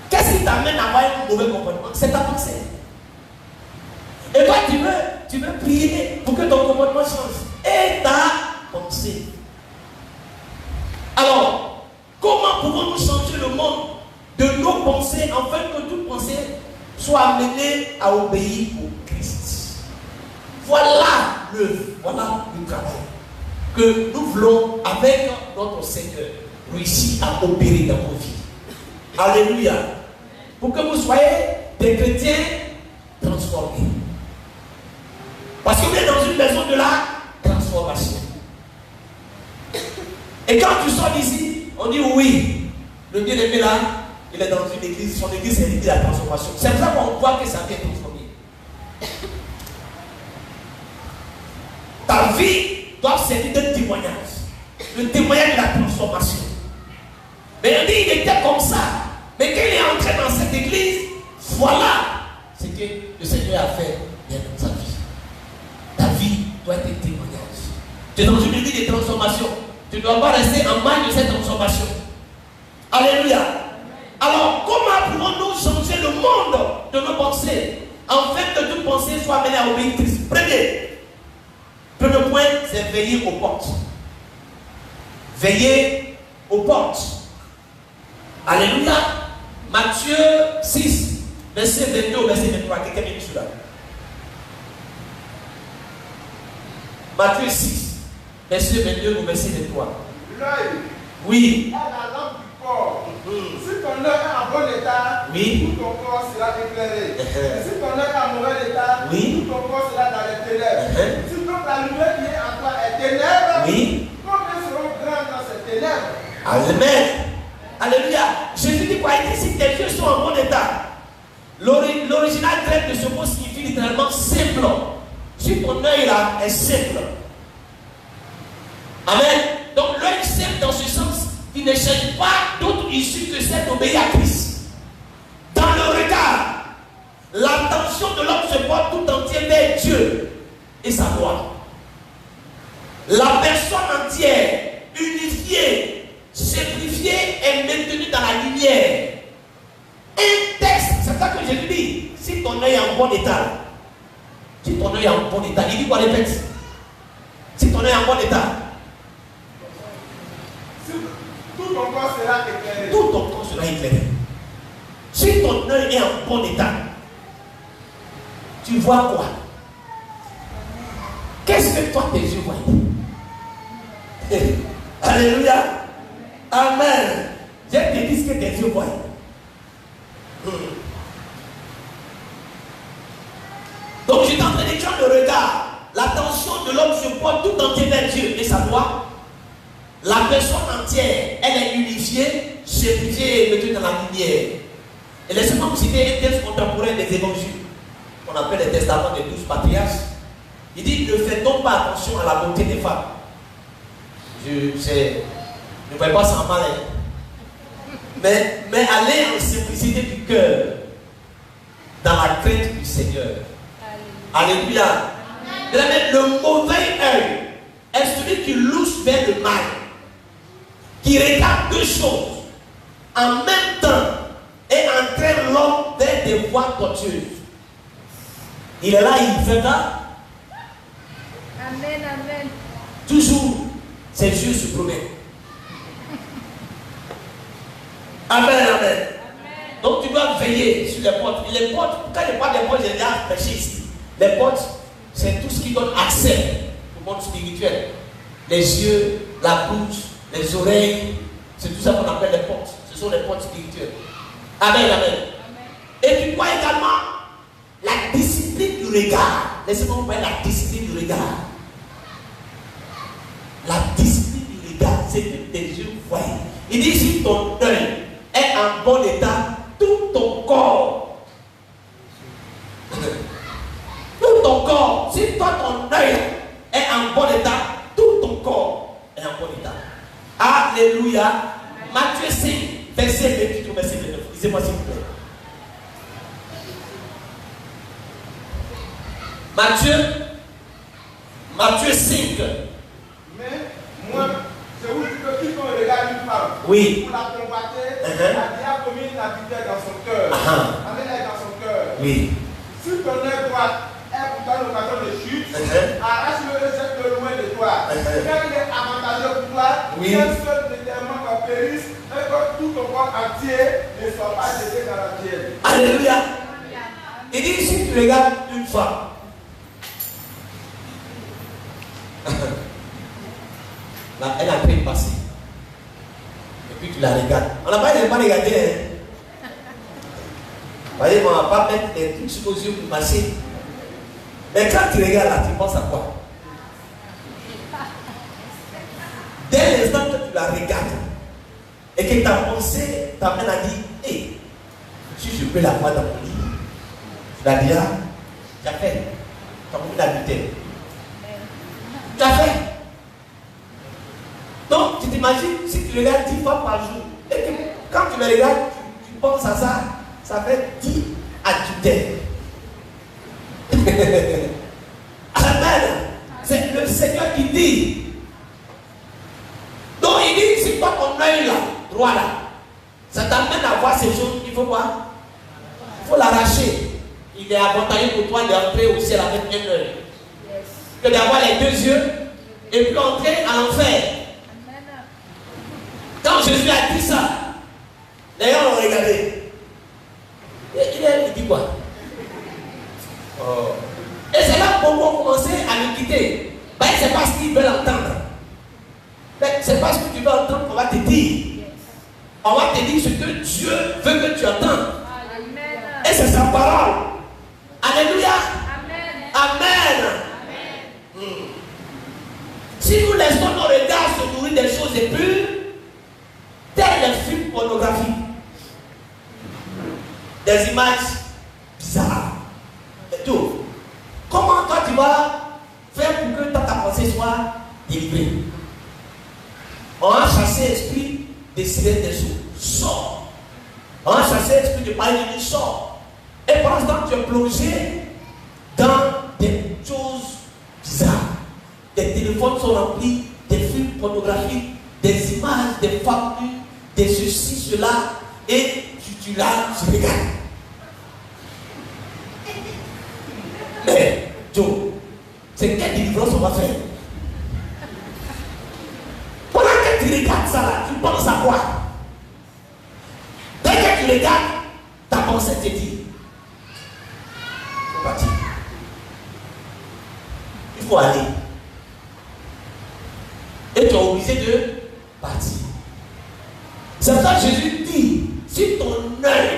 Qu'est-ce qui t'amène à avoir un mauvais comportement? C'est ta pensée. Et toi, tu veux prier pour que ton comportement change. Et ta pensée. Alors, comment pouvons-nous changer le monde de nos pensées afin que toute pensée soit amenée à obéir au Christ? Voilà le travail que nous voulons avec notre Seigneur réussir à opérer dans nos vies. Alléluia. Pour que vous soyez des chrétiens transformés. Parce qu'on est dans une maison de la transformation. Et quand tu sors d'ici, on dit oui, le bien-aimé là, il est dans une église, son église c'est l'église de la transformation. C'est pour ça qu'on voit que ça vient transformer. Ta vie doit servir de témoignage. Le témoignage de la transformation. Mais on dit il était comme ça. Mais quand il est entré dans cette église, voilà ce que le Seigneur a fait dans sa vie. Ta vie doit être un témoignage. Tu es dans une église de transformation. Tu ne dois pas rester en marge de cette transformation. Alléluia. Alors, comment pouvons-nous changer le monde de nos pensées afin que toute pensée soit amenée à obéir Christ? Premier point, c'est veiller aux portes. Veiller aux portes. Alléluia. Matthieu 6, verset 22 au verset 23. Quelqu'un vient dessus là. Matthieu 6, verset 22 au verset 23. L'œil Oui. est la lampe du corps. Si ton œil est en bon état, Oui. tout ton corps sera éclairé. Et si ton œil est en mauvais état, Oui. tout ton corps sera dans les ténèbres. Si donc la lumière qui est en toi est ténèbres, Oui. combien seront grandes dans ces ténèbres? Amen. Alléluia. Jésus dit quoi? Il dit si tes yeux sont en bon état. L'original grec de ce mot signifie littéralement simple. Si ton œil là est simple. Amen. Donc l'œil simple dans ce sens, il ne cherche pas d'autre issue que celle d'obéir à Christ. Dans le regard, l'attention de l'homme se porte tout entier vers Dieu et sa gloire. La personne entière, unifiée, simplifiée est maintenue dans la lumière. Un texte, c'est ça que Jésus dit. Si ton œil est en bon état, si ton œil est en bon état, il dit quoi les textes? Si ton œil est en bon état, Tout ton corps sera éclairé. tout ton corps sera éclairé. Si ton œil est en bon état, tu vois quoi? Qu'est-ce que toi tes yeux voient? Alléluia. Amen. Je te dis ce que tes yeux voient. Donc je suis en train de dire le regard. L'attention de l'homme se porte tout entier vers Dieu et sa loi. La personne entière, elle est unifiée, sepultée et mettue dans la lumière. Et laissez-moi vous citer un texte contemporain des évangiles, qu'on appelle les testaments des 12 patriarches. Il dit, ne faites donc pas attention à la beauté des femmes. Ne voyez pas ça en mal. Mais allez en simplicité du cœur, dans la crainte du Seigneur. Alléluia. Le mauvais œil est celui qui louche vers le mal, qui regarde deux choses en même temps et entraîne l'homme vers des voies tortueuses. Il est là, il fait ça. Amen, amen. Toujours, ses yeux se promènent. Amen, amen, amen. Donc tu dois veiller sur les portes. Et les portes, quand je parle des portes, j'ai déjà prêché ici. Les portes, c'est tout ce qui donne accès au monde spirituel. Les yeux, la bouche, les oreilles, c'est tout ça qu'on appelle les portes. Ce sont les portes spirituelles. Amen, amen, amen. Et tu vois également la discipline du regard. Laissez-moi vous parler de la discipline du regard. La discipline du regard, c'est que tes yeux voient. Il dit, si ton œil est en bon état, tout ton corps, si toi ton œil est en bon état, tout ton corps est en bon état. Alléluia. Matthieu 5, verset 28 au verset 29. Lisez-moi s'il vous plaît. Matthieu 5. Mais moi, je vous dis que quiconque regarde une femme, Oui. pour la convoiter, la diable commis une habitude dans son cœur. Amen, elle est dans son cœur. Oui. Si ton œil droit est pourtant l'occasion de chute, arrache-le et jette-le loin de toi. Quand il est avantageux pour toi, qu'un seul déterminant qu'en périsse et que tout ton corps entier ne soit pas jeté dans la tienne. Alléluia. Il dit, si tu regardes une femme, là, elle a pris le passé. Et puis tu la regardes. On n'a pas regardé. Hein. Vous voyez, on ne va pas mettre des trucs sur vos yeux pour passer. Mais quand tu regardes là, tu penses à quoi? Dès l'instant que tu la regardes et que ta pensée t'amène à dire, hé, si je peux la voir dans mon lit, tu la diras, tu as fait. Tu as beaucoup d'habitude. Tu as fait. Donc, tu t'imagines, si tu regardes 10 fois par jour, et que quand tu le regardes, tu penses à ça, ça fait 10 adultères. Amen. C'est le Seigneur qui dit. Donc, il dit, si toi ton œil là, droit là, ça t'amène à voir ces choses, il faut quoi? Il faut l'arracher. Il est avantageux pour toi d'entrer au ciel avec un œil. Que d'avoir les deux yeux et puis entrer à l'enfer. Quand Jésus a dit ça, les gens l'ont regardé. Il dit quoi? Oh. Et c'est là que beaucoup ont commencé à le quitter. Ben, c'est pas ce qu'ils veulent entendre. Ben, c'est pas ce que tu veux entendre qu'on va te dire. On va te dire ce que Dieu veut que tu entends. Et c'est sa parole. Alléluia. Amen. Si nous laissons nos regards se nourrir des choses impures, tels les films pornographiques, des images bizarres, et tout, comment toi tu vas faire pour que ta pensée soit délivrée? On a chassé l'esprit des sirènes des eaux, sort. On a chassé l'esprit de paille de sort. Et pendant ce temps, tu es plongé dans des choses bizarres. Des téléphones sont remplis, des films pornographiques, des images, des femmes nues, des ceci, cela, et tu regardes. Mais, Joe, c'est quelle délivrance on va faire? Pendant que tu regardes ça là, tu penses à quoi? Dès que tu regardes, partir. Il faut aller. Et tu es obligé de partir. C'est pour ça que Jésus dit, si ton œil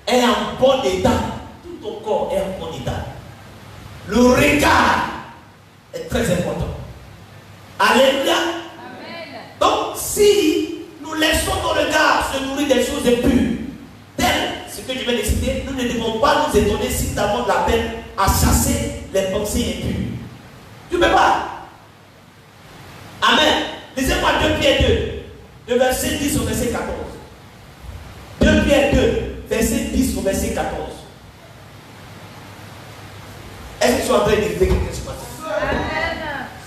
est en bon état, tout ton corps est en bon état. Le regard est très important. Alléluia. Amen. Donc, si nous laissons nos regards se nourrir des choses impures, telles ce que je viens de citer, nous ne devons pas nous étonner si nous avons de la peine à chasser les pensées impures. Tu ne peux pas. Amen. Lisez-moi 2 Pierre 2, le verset 10 au verset 14. 2 Pierre 2, verset 10 au verset 14. Est-ce que tu es en train d'écouter quelque chose?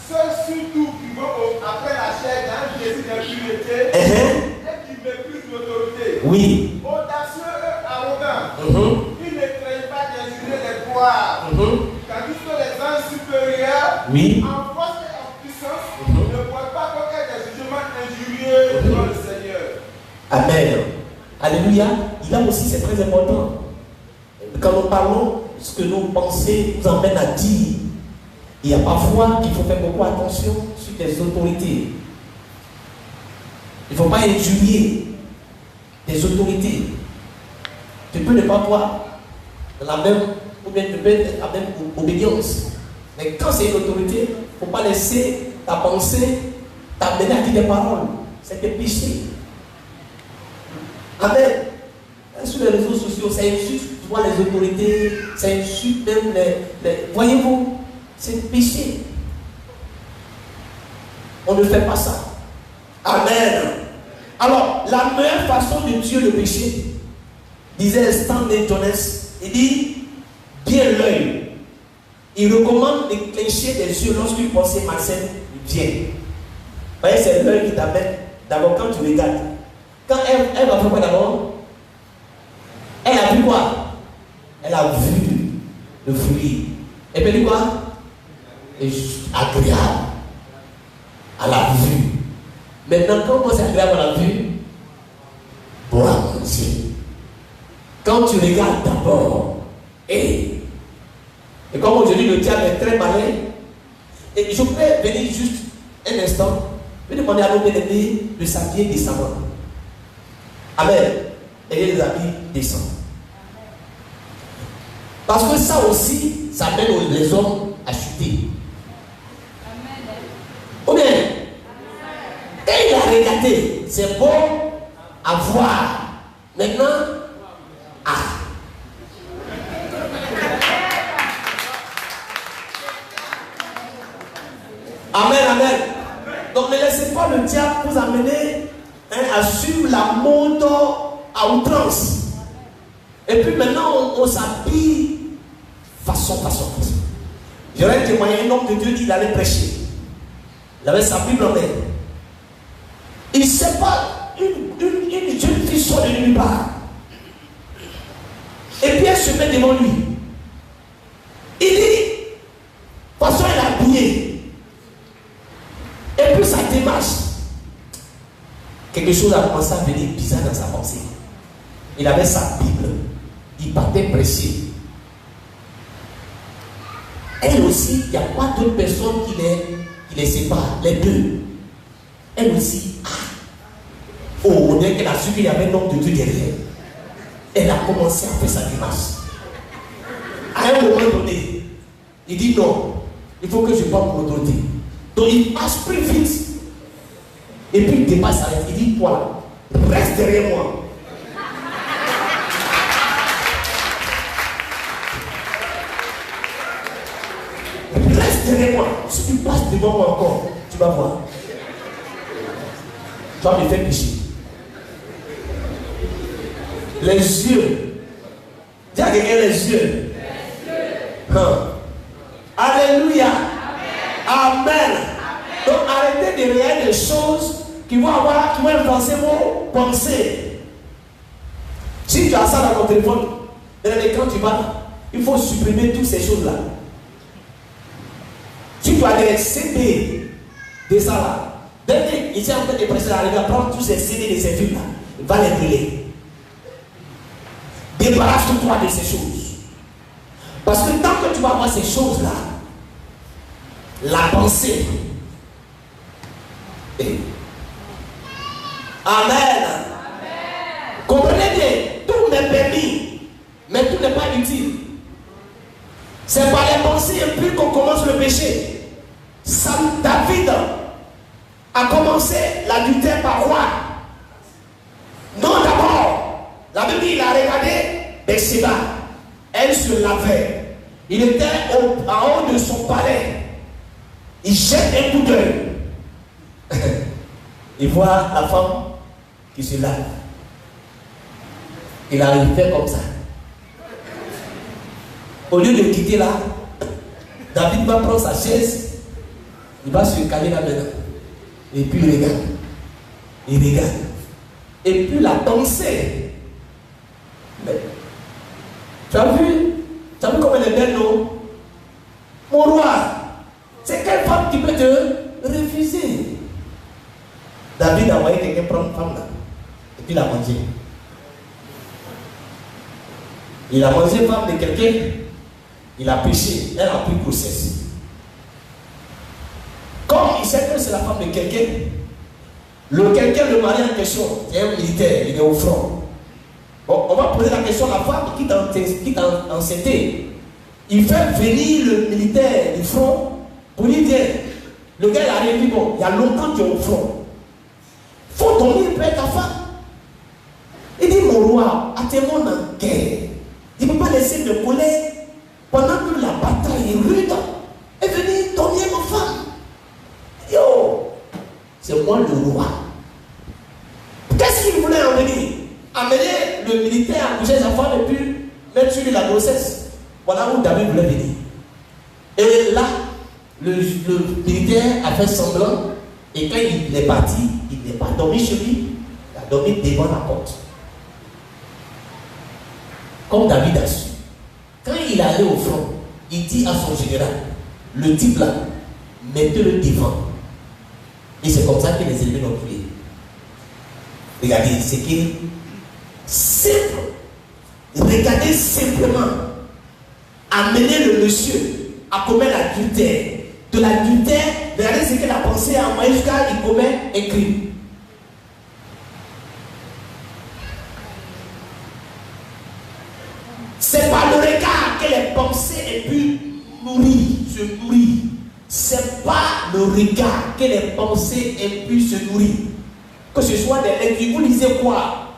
Ceux surtout qui vont après la chair dans le désir d'impureté et qui méprisent l'autorité. Oui. Audacieux et arrogants. Ils ne craignent pas d'injurer les gloires. Tandis que les anges supérieurs, en force et en puissance, ne voient pas qu'aucun des jugements injurieux devant le Seigneur. Amen. Alléluia. Il a aussi, c'est très important. Quand nous parlons, ce que nos pensées nous emmènent à dire, il y a parfois qu'il faut faire beaucoup attention sur les autorités. Il ne faut pas injurier des autorités. Tu peux ne pas voir la même, ou bien tu peux être la même obéissance. Mais quand c'est une autorité, il ne faut pas laisser ta pensée t'amener à dire des paroles. C'est des péchés. Amen. Sur les réseaux sociaux, ça insulte les autorités, ça insulte même les... Voyez-vous, c'est un péché. On ne fait pas ça. Amen. Alors, la meilleure façon de tuer le péché, disait Stanley Jones, il dit, bien l'œil. Il recommande de clencher des yeux lorsqu'une pensée malsaine vient. Vous voyez, c'est l'œil qui t'amène. D'abord, quand tu regardes, quand elle va faire quoi d'abord? Elle a vu quoi? Elle a vu le fruit. Et puis, quoi? Agréable à la vue. Maintenant, quand c'est agréable à la vue, pour la manger. Quand tu regardes d'abord, et comme aujourd'hui le diable est très malin, et je peux venir juste un instant, je vais demander à nos bien-aimés de s'habiller décemment. Amen. Ayez les habits décents. Parce que ça aussi, ça amène les hommes à chuter. Ou bien, et il a regardé, c'est bon à voir. Maintenant, Amen, amen. Donc ne laissez pas le diable vous amener à suivre la mode à outrance. Et puis maintenant, on s'habille façon. J'aurais témoigné un homme de Dieu qui allait prêcher. Il avait sa Bible en main. Il ne sait pas, une jeune fille sort de nulle part. Et puis elle se met devant lui. Il dit, façon elle est habillée. Et puis sa démarche, quelque chose a commencé à venir bizarre dans sa pensée. Il avait sa Bible. Il partait prêcher. Elle aussi, il n'y a pas d'autres personnes qui les séparent, les deux. Elle aussi, on dirait qu'elle a su qu'il y avait un homme de Dieu derrière. Elle a commencé à faire sa démarche. À un moment donné, il dit non, il faut que je parle mon autorité. Donc il passe plus vite. Et puis il dépasse avec, il dit toi, reste derrière moi. Reste derrière moi. Si tu passes devant moi encore, tu vas voir. Tu vas me faire pécher. Les yeux. Dis à quelqu'un les yeux. Alléluia. Amen. Amen. Donc arrêtez de regarder des choses qui vont influencer vos pensées. Si tu as ça dans ton téléphone, dans l'écran tu vas, il faut supprimer toutes ces choses-là. Si tu as des CD de ça là, dès qu'il est en train de presser la règle, prends tous ces CD de ces films-là, va les brûler. Débarrasse-toi de ces choses. Parce que tant que tu vas avoir ces choses-là, la pensée. Amen. Comprenez bien, tout m'est permis, mais tout n'est pas utile. C'est par les pensées impures qu'on commence le péché. David a commencé l'adultère par quoi? Non, d'abord, la Bible dit, il a regardé Bathsheba. Elle se lavait. Il était en haut de son palais. Il jette un coup d'œil. Il voit la femme qui se lave. Il a fait comme ça. Au lieu de quitter là, David va prendre sa chaise, il va se caler là maintenant. Et puis il regarde. Il regarde. Et puis la pensée. Mais, tu as vu comment elle est belle, non? Mon roi, c'est quelle femme qui peut te refuser? David a envoyé quelqu'un prendre une femme là. Et puis il a mangé. Il a mangé femme de quelqu'un. Il a péché. Elle a pris grossesse. Comme il sait que c'est la femme de quelqu'un, le mari en question, c'est un militaire, il est au front. Bon, on va poser la question à la femme qui t'a enceinté. Il fait venir le militaire du front pour lui dire, le gars il arrive, il dit, bon, il y a longtemps que tu es au front. Faut dormir près de ta femme. Il dit, mon roi, à tes mondes en guerre, il ne peut pas laisser me coller pendant que la bataille est rude et venir dormir ma femme. Yo, c'est moi le roi. Qu'est-ce qu'il voulait en venir? Amener le militaire à coucher sa femme et puis mettre sur lui la grossesse. Voilà où David voulait venir. Et là, le militaire a fait semblant. Et quand il est parti, il n'est pas dormi chez lui. Il a dormi devant la porte. Comme David a su. Quand il est allé au front, il dit à son général, le type là, mettez-le devant. Et c'est comme ça que les ennemis l'ont tué. Regardez, c'est qu'il est simple. Regardez simplement. Amener le monsieur à commettre l'adultère. De l'adultère, regardez ce qu'il a pensé à moi jusqu'à il commet un crime. C'est par le regard que les pensées ont pu se nourrir. C'est pas le regard que les pensées ont pu se nourrir. Que ce soit des lectures, vous lisez quoi?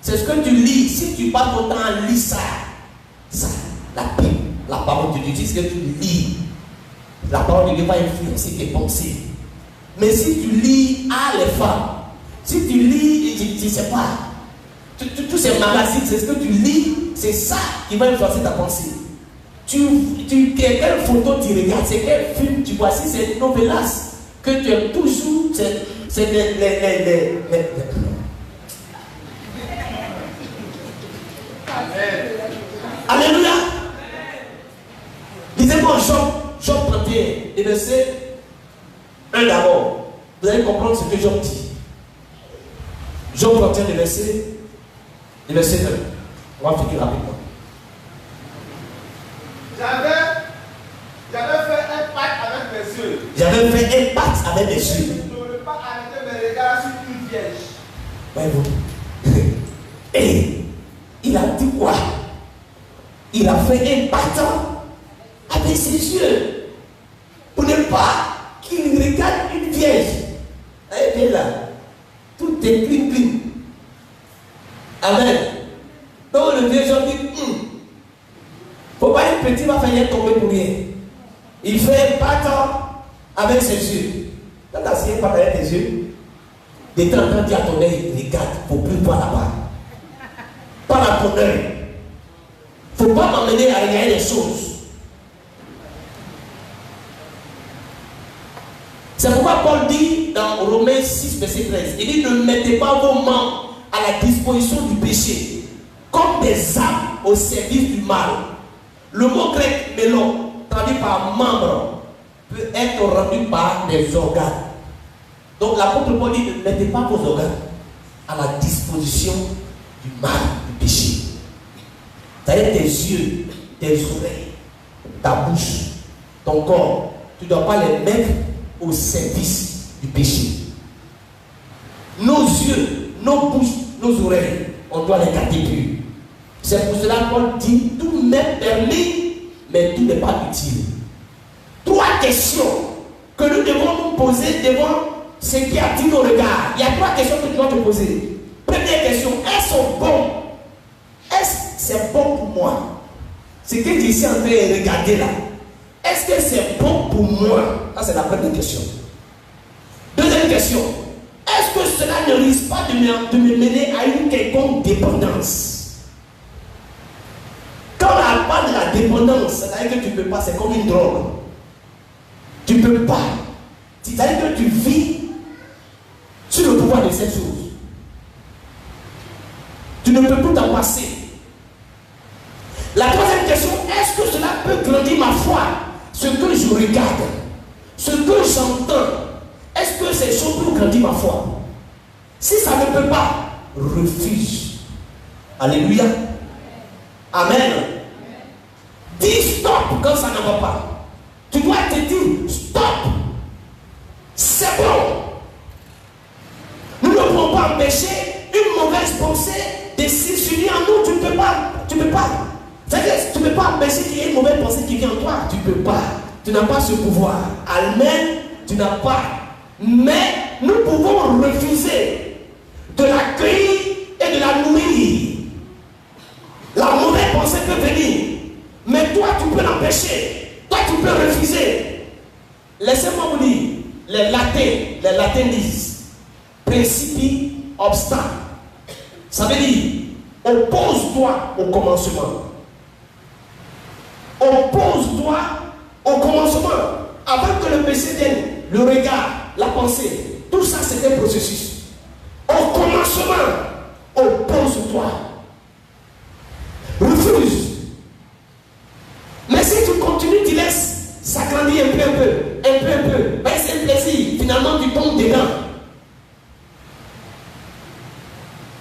C'est ce que tu lis. Si tu passes ton temps à lire ça, la Bible, la parole de Dieu, c'est ce que tu lis. La parole de Dieu va influencer tes pensées. Mais si tu lis les femmes, si tu lis, je ne sais pas, tous ces magazines, c'est ce que tu lis, c'est ça qui va influencer ta pensée. Quelle photo tu regardes, c'est quel film tu vois, si c'est novelas que tu aimes toujours, c'est les Alléluia. Lisez-moi Job 31, et verset 1 d'abord. Vous allez comprendre ce que Job dit. Job 31, le verset 1. On va finir rapidement. J'avais fait un pacte avec mes yeux. J'avais fait un pacte avec mes yeux. Je ne veux pas arrêter mes regards sur une vierge. Ouais, et il a dit quoi? Il a fait un pacte avec ses yeux pour ne pas qu'il regarde une vierge. Elle est là. Tout est clean. Amen. Donc le vieux Jean dit, faut pas être petit, va faire tomber pour rien. Il fait un pacte avec ses yeux. Quand tu as signé un pacte avec tes yeux, de temps en temps, dis à ton œil, regarde, il ne faut plus voir là-bas. Pas à ton œil. Il ne faut pas m'emmener à regarder les choses. C'est pourquoi Paul dit dans Romains 6, verset 13, il dit, ne mettez pas vos membres à la disposition du péché, comme des armes au service du mal. Le mot grec mélon, traduit par membre, peut être rendu par des organes. Donc l'apôtre Paul dit, ne mettez pas vos organes à la disposition du mal, du péché. C'est-à-dire tes yeux, tes oreilles, ta bouche, ton corps, tu ne dois pas les mettre au service du péché. Nos yeux, nos bouches, nos oreilles, on doit les garder purs. C'est pour cela que Paul dit, tout m'est permis, mais tout n'est pas utile. 3 questions que nous devons nous poser devant ce qui attire nos regards. Il y a 3 questions que tu dois te poser. Première question, est-ce bon? Est-ce que c'est bon pour moi? Ce que je suis en train de regarder là, est-ce que c'est bon pour moi? Ça, c'est la première question. Deuxième question, est-ce que cela ne risque pas de me mener à une quelconque dépendance? Quand on parle de la dépendance, c'est-à-dire que tu ne peux pas, c'est comme une drogue. Tu ne peux pas. C'est-à-dire que tu vis sur le pouvoir de cette chose. Tu ne peux plus t'en passer. La troisième question, est-ce que cela peut grandir ma foi? Ce que je regarde, ce que j'entends, est-ce que ces choses peuvent grandir ma foi? Si ça ne peut pas, refuse. Alléluia. Amen. Dis stop quand ça ne va pas. Tu dois te dire stop. C'est bon. Nous ne pouvons pas empêcher une mauvaise pensée de s'insinuer en nous. Tu ne peux pas. Tu ne peux pas. C'est-à-dire, tu ne peux pas empêcher qu'il y ait une mauvaise pensée qui vient en toi. Tu ne peux pas. Tu n'as pas ce pouvoir. Amen. Tu n'as pas. Mais nous pouvons refuser de l'accueillir et de la nourrir. La mauvaise pensée peut venir. Mais toi, tu peux l'empêcher. Toi, tu peux refuser. Laissez-moi vous dire. Les latins disent principi obstacle. Ça veut dire oppose-toi au commencement. Oppose-toi au commencement. Avant que le péché vienne, le regard, la pensée, tout ça c'est un processus. Au commencement, oppose-toi. Refuse. Mais si tu continues, tu laisses s'agrandir un peu. Ben c'est un plaisir. Finalement, tu tombes dedans.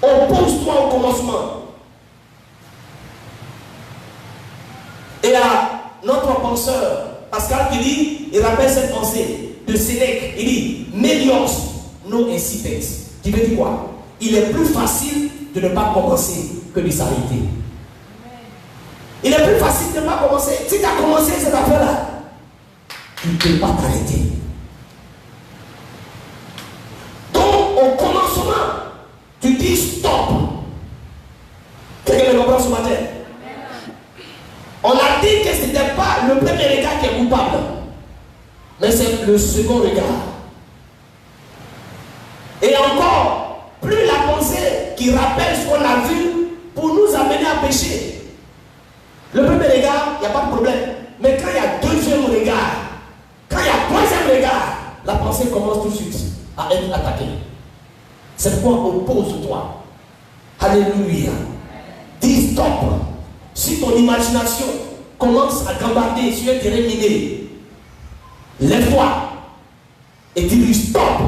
Oppose-toi au commencement. Et là, notre penseur, Pascal, il rappelle cette pensée de Sénèque. Il dit, Melios non incipet. Tu veux dire quoi? Il est plus facile de ne pas commencer que de s'arrêter. Il est plus facile de ne pas commencer. Si tu as commencé cette affaire-là, tu ne peux pas t'arrêter. Donc, au commencement, tu dis stop. Quelqu'un me comprend ce matin? On a dit que ce n'était pas le premier regard qui est coupable, mais c'est le second regard. Et encore, plus la pensée qui rappelle ce qu'on a vu pour nous amener à pécher. Le premier regard, il n'y a pas de problème. Mais quand il y a deuxième regard, quand il y a troisième regard, la pensée commence tout de suite à être attaquée. C'est pourquoi oppose-toi. Alléluia. Dis stop. Si ton imagination commence à gambarder sur un terrain miné, lève-toi et dis-lui stop.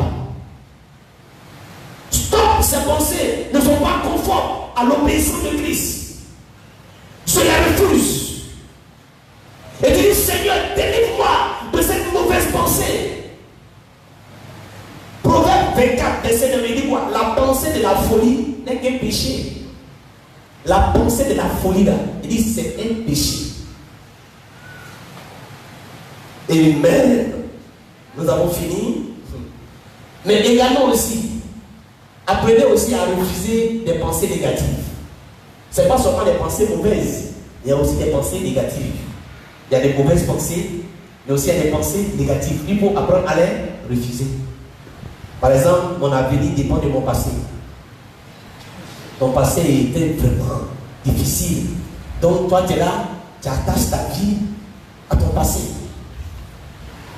Stop, ces pensées ne sont pas conformes à l'obéissance de Christ. Je les refuse. Et tu dis, Seigneur, délivre-moi de cette mauvaise pensée. Proverbe 24, verset 9, il dit quoi? La pensée de la folie n'est qu'un péché. La pensée de la folie, là, il dit, c'est un péché. Amen. Nous avons fini. Mais également aussi, apprenez aussi à refuser des pensées négatives. Ce n'est pas seulement des pensées mauvaises, il y a aussi des pensées négatives. Il y a des mauvaises pensées, mais aussi il y a des pensées négatives. Il faut apprendre à les refuser. Par exemple, mon avenir dépend de mon passé. Ton passé était vraiment difficile. Donc toi tu es là, tu attaches ta vie à ton passé.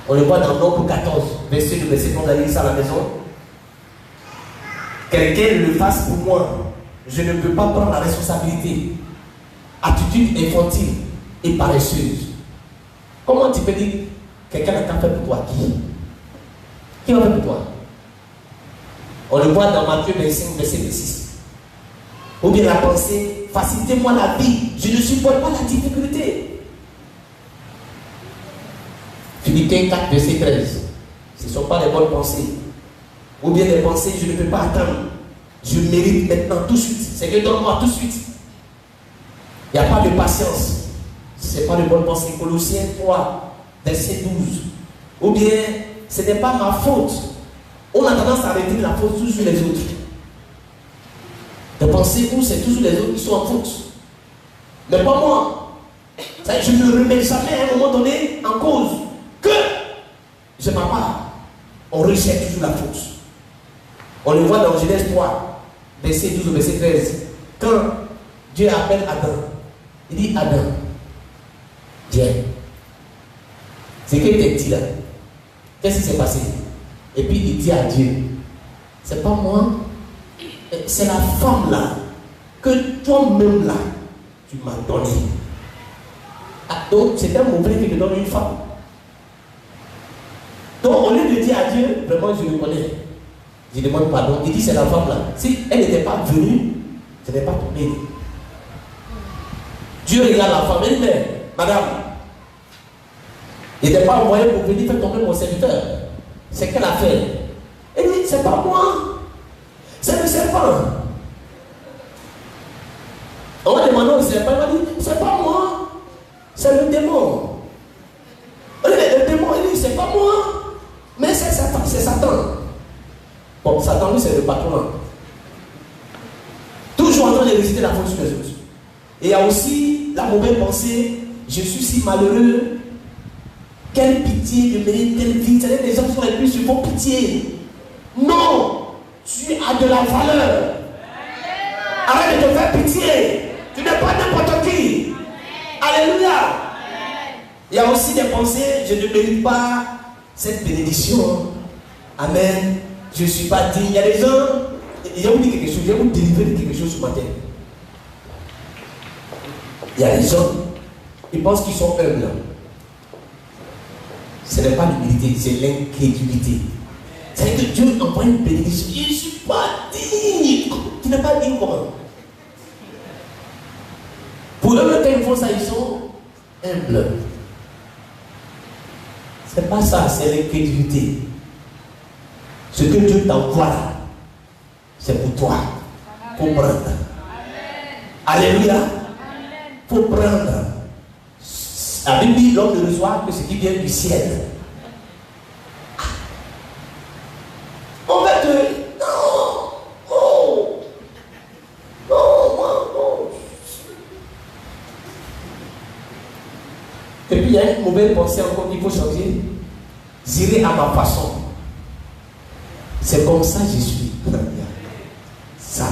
On le voit dans Nombre 14, verset 2, verset, quand vous allez lire ça à la maison. Quelqu'un le fasse pour moi. Je ne peux pas prendre la responsabilité. Attitude infantile et paresseuse. Comment tu peux dire quelqu'un n'a qu'à faire pour toi? Qui va faire pour toi? On le voit dans Matthieu 25, verset 6. Ou bien la pensée, facilitez-moi la vie, je ne supporte pas la difficulté. Philippiens 4, verset 13. Ce ne sont pas les bonnes pensées. Ou bien des pensées, je ne peux pas attendre. Je mérite maintenant, tout de suite. Seigneur, donne-moi tout de suite. Il n'y a pas de patience. Ce n'est pas de bonnes pensées. Colossiens 3, verset 12. Ou bien, ce n'est pas ma faute. On a tendance à retenir la faute toujours sur les autres. De penser où c'est toujours les autres qui sont en faute. Mais pas moi. Je ne remets jamais à un moment donné en cause que je ma part. On rejette toujours la faute. On le voit dans Genèse 3, verset 12 au verset 13. Quand Dieu appelle Adam, il dit Adam, viens. C'est qu'il était dit là. Qu'est-ce qui s'est passé? Et puis il dit à Dieu, c'est pas moi, c'est la femme là, que toi-même là, tu m'as donné. Ah, donc c'est un mauvais qui me donne une femme. Donc au lieu de dire à Dieu, vraiment je le connais, je demande pardon, il dit c'est la femme là. Si elle n'était pas venue, ce n'est pas tombé. Dieu regarde la femme, elle dit, madame, il n'était pas envoyé pour venir faire tomber mon serviteur. C'est qu'elle a fait. Elle dit, c'est pas moi, c'est le serpent. On va demander au serpent, il va dire, c'est pas moi, c'est le démon. Le démon, il dit, c'est pas moi, mais c'est Satan, c'est Satan. Bon, Satan, lui, c'est le patron. Toujours en train de réciter la faute sur les autres. Et il y a aussi la mauvaise pensée, je suis si malheureux, quelle pitié de mérite, quelle vie. C'est-à-dire les gens qui sont les plus, ils font pitié. Non, tu as de la valeur. Arrête de te faire pitié. Tu n'es pas n'importe qui. Alléluia. Il y a aussi des pensées, je ne mérite pas cette bénédiction. Amen. Je ne suis pas digne. Il y a des gens, je vais vous dire quelque chose, je vais vous délivrer quelque chose ce matin. Il y a des gens, ils pensent qu'ils sont humbles. Ce n'est pas l'humilité, c'est l'incrédulité. C'est que Dieu envoie une bénédiction. Je ne suis pas digne. Tu n'es pas digne comment? Pour eux, quand ils font ça, ils sont humbles. Ce n'est pas ça, c'est l'incrédulité. Ce que Dieu t'envoie, c'est pour toi. Pour prendre. Alléluia. Pour prendre. La Bible dit l'homme ne reçoit que ce qui vient du ciel. On va te. Non! Oh! Non, moi, non. Et puis il y a une mauvaise pensée encore qu'il faut changer. J'irai à ma façon. C'est comme ça que je suis. Ça.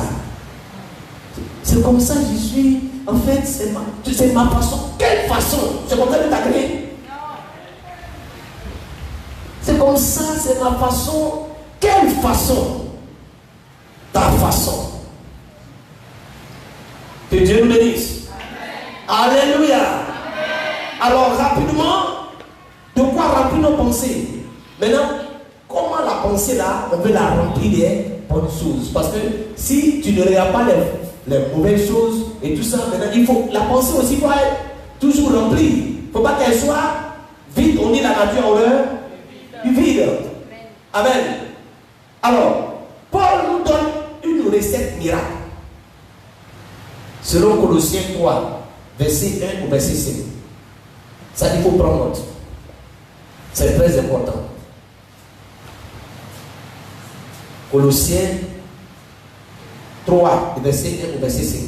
C'est comme ça que je suis. En fait, c'est ma façon. Quelle façon? C'est comme ça que tu as créé? C'est comme ça, c'est ma façon. Quelle façon? Ta façon. Que Dieu nous bénisse. Alléluia. Alors, rapidement, de quoi remplir nos pensées? Maintenant, comment la pensée là, on peut la remplir des bonnes choses? Parce que si tu ne regardes pas les mauvaises choses et tout ça, maintenant, il faut, la pensée aussi doit être toujours remplie. Il ne faut pas qu'elle soit vide. On dit la nature a horreur du vide. Amen. Alors, Paul nous donne une recette miracle. Selon Colossiens 3, verset 1 au verset 5. Ça, il faut prendre note. C'est très important. Colossiens 3, verset 1 au verset 5.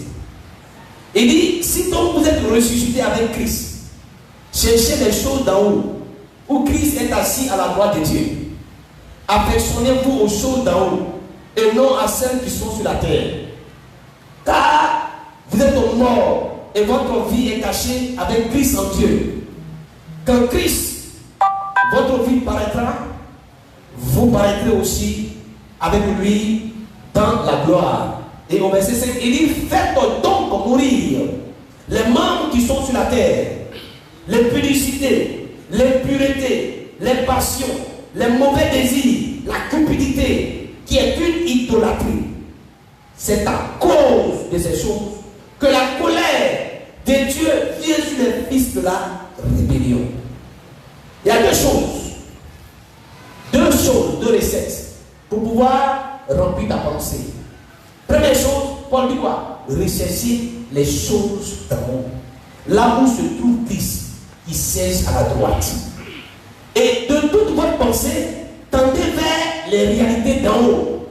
Il dit, si donc vous êtes ressuscité avec Christ, cherchez les choses d'en haut, où Christ est assis à la droite de Dieu. Affectionnez-vous aux choses d'en haut, et non à celles qui sont sur la terre. Car vous êtes morts, et votre vie est cachée avec Christ en Dieu. Quand Christ, votre vie paraîtra, vous paraîtrez aussi avec lui dans la gloire. Et au verset 5, il dit, faites donc mourir les membres qui sont sur la terre, les pudicités, l'impureté, les passions, les mauvais désirs, la cupidité, qui est une idolâtrie. C'est à cause de ces choses que la colère de Dieu vient sur les fils de la rébellion. Il y a deux choses. choses, 2 recettes, pour pouvoir remplir ta pensée. Première chose, Paul dit quoi? Rechercher les choses d'en haut. Là où se trouve Christ, qui siège à la droite. Et de toute votre pensée, tendez vers les réalités d'en haut.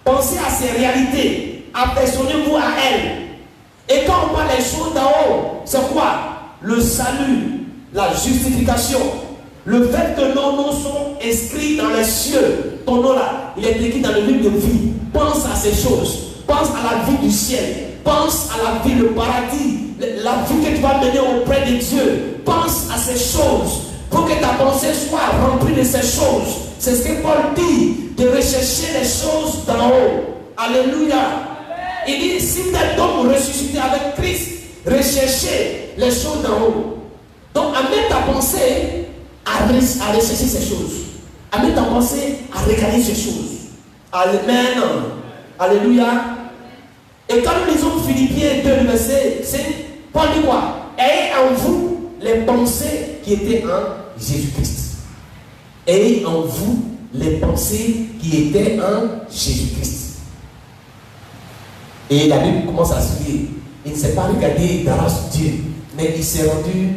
Pensez à ces réalités. Affectionnez-vous à elles. Et quand on parle des choses d'en haut, c'est quoi? Le salut, la justification, le fait que nos noms sont inscrits dans les cieux. Ton nom là, il est écrit dans le livre de vie. Pense à ces choses. Pense à la vie du ciel. Pense à la vie, le paradis, la vie que tu vas mener auprès de Dieu. Pense à ces choses pour que ta pensée soit remplie de ces choses. C'est ce que Paul dit, de rechercher les choses d'en haut. Alléluia. Il dit, si vous êtes donc ressuscité avec Christ, recherchez les choses d'en haut. Donc, amène ta pensée à rechercher ces choses. Amène ta pensée à regarder ces choses. Amen. Alléluia. Et quand nous lisons Philippiens 2, verset 5, Paul dit quoi? Ayez en vous les pensées qui étaient en Jésus-Christ. Ayez en vous les pensées qui étaient en Jésus-Christ. Et la Bible commence à se dire, il ne s'est pas regardé d'arrache sur Dieu, mais il s'est rendu,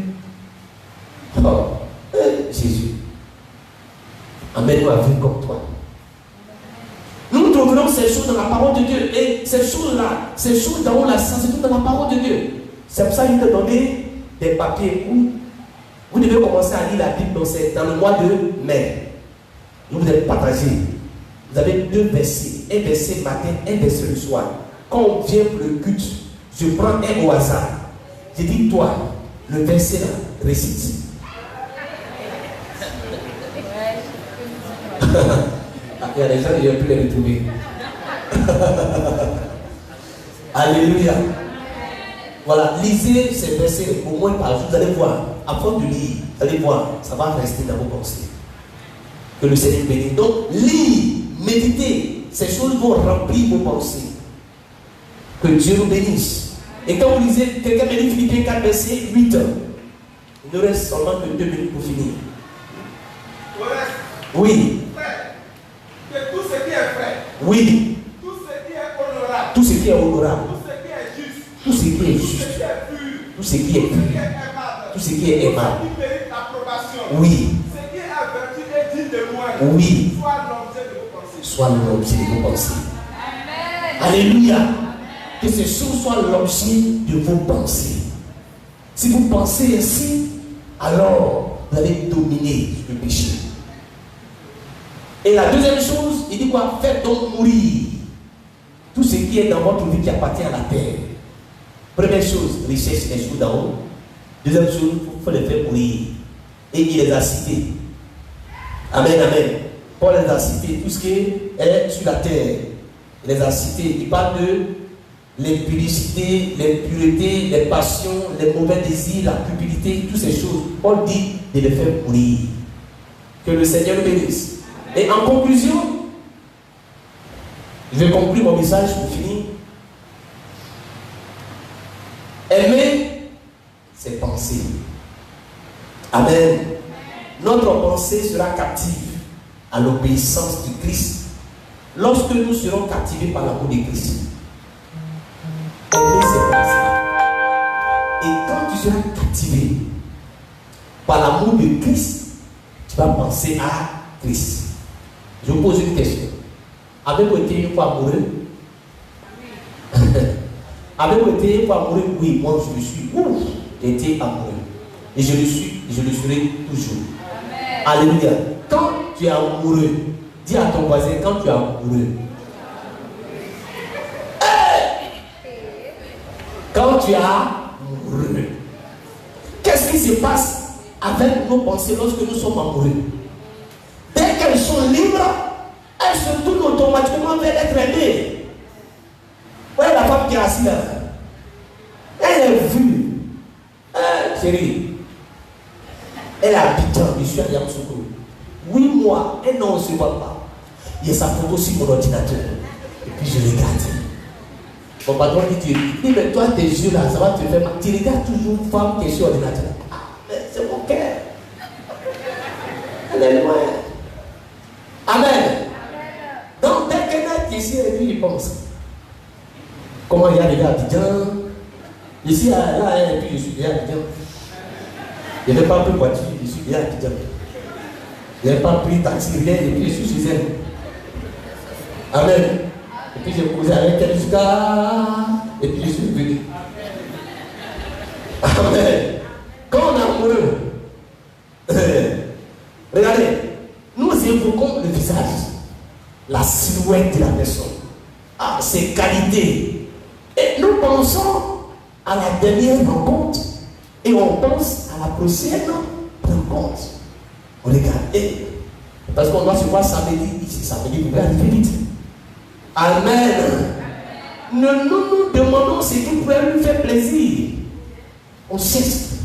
Jésus, amène-nous à vivre comme toi. Nous trouverons ces choses dans la parole de Dieu. Et ces choses-là, ces choses d'en haut, là, c'est tout dans la parole de Dieu. C'est pour ça qu'il te donner des papiers où vous devez commencer à lire la Bible dans le mois de mai. Vous allez partager. Vous avez 2 versets. Un verset matin, un verset le soir. Quand on vient pour le culte, je prends un au hasard. Je dis, toi, le verset là, récite. Il y a des gens qui ont pu les retrouver. Alléluia. Voilà, lisez ces versets au moins par jour. Vous allez voir, avant de lire, vous allez voir, ça va rester dans vos pensées. Que le Seigneur bénisse. Donc, lire, méditer, ces choses vont remplir vos pensées. Que Dieu nous bénisse. Et quand vous lisez, quelqu'un me dit Philippiens 4, verset 8. Il ne reste seulement que 2 minutes pour finir. Oui. Que tout ce qui est vrai, oui, tout ce qui est honorable, tout ce qui est honorable, tout ce qui est juste, tout ce qui est juste, tout ce qui est pur, tout ce qui est aimable, tout ce qui mérite l'approbation, oui, ce qui est vertu et digne de moi, oui, soit l'objet de vos pensées. Soit l'objet de vos pensées. Alléluia. Que ces choses soient l'objet de vos pensées. Si vous pensez ainsi, alors vous allez dominer le péché. Et la deuxième chose, il dit quoi? Faites donc mourir tout ce qui est dans votre vie qui appartient à la terre. Première chose, recherche les choses d'en haut. Deuxième chose, il faut les faire mourir. Et il les a cités. Amen, amen. Paul les a cités, tout ce qui est sur la terre. Il les a cités. Il parle de l'impudicité, l'impureté, les passions, les mauvais désirs, la cupidité, toutes ces choses. Paul dit de les faire mourir. Que le Seigneur nous bénisse. Et en conclusion, je vais conclure mon message pour finir. Aimer ses pensées. Amen. Notre pensée sera captive à l'obéissance du Christ lorsque nous serons captivés par l'amour de Christ. Aimer ses pensées. Et quand tu seras captivé par l'amour de Christ, tu vas penser à Christ. Je vous pose une question. Avez-vous été une fois amoureux? Avez-vous été une fois amoureux? Oui, moi je le suis. Ouf, j'ai été amoureux. Et je le suis, et je le serai toujours. Amen. Alléluia. Quand tu es amoureux, dis à ton voisin, quand tu es amoureux. Quand tu es amoureux. Qu'est-ce qui se passe avec nos pensées lorsque nous sommes amoureux? Dès qu'elles sont libres, elles se tournent automatiquement vers l'être aimé. Voyez la femme qui est assise là. Elle est vue. Chérie. Elle est habitant. Je suis à Yamoussoukro. 8 mois. Un an, on ne se voit pas. Il y a sa photo sur mon ordinateur. Et puis je regarde. Mon patron dit, mais toi tes yeux là, ça va te faire mal. Tu regardes toujours femme qui est sur l'ordinateur. Ah, mais c'est mon cœur. Elle est loin. Amen. Donc, dès qu'elle est ici, et puis il pense. Comment il y a des gars à Abidjan? Ici, là, et puis je suis bien à Abidjan. Je n'ai pas pris voiture, je suis bien à Abidjan. Je n'ai pas pris taxi, rien, et puis je suis chez elle. Amen. Et puis j'ai causé avec elle jusqu'à. Et puis je suis venu. Amen. Quand on est amoureux, regardez, nous évoquons le visage, la silhouette de la personne, ses qualités. Et nous pensons à la dernière rencontre et on pense à la prochaine rencontre. On regarde. Et parce qu'on doit se voir samedi, ici, samedi, vous pouvez arriver vite. Amen. Nous nous demandons ce qui pourrait lui faire plaisir. On cherche.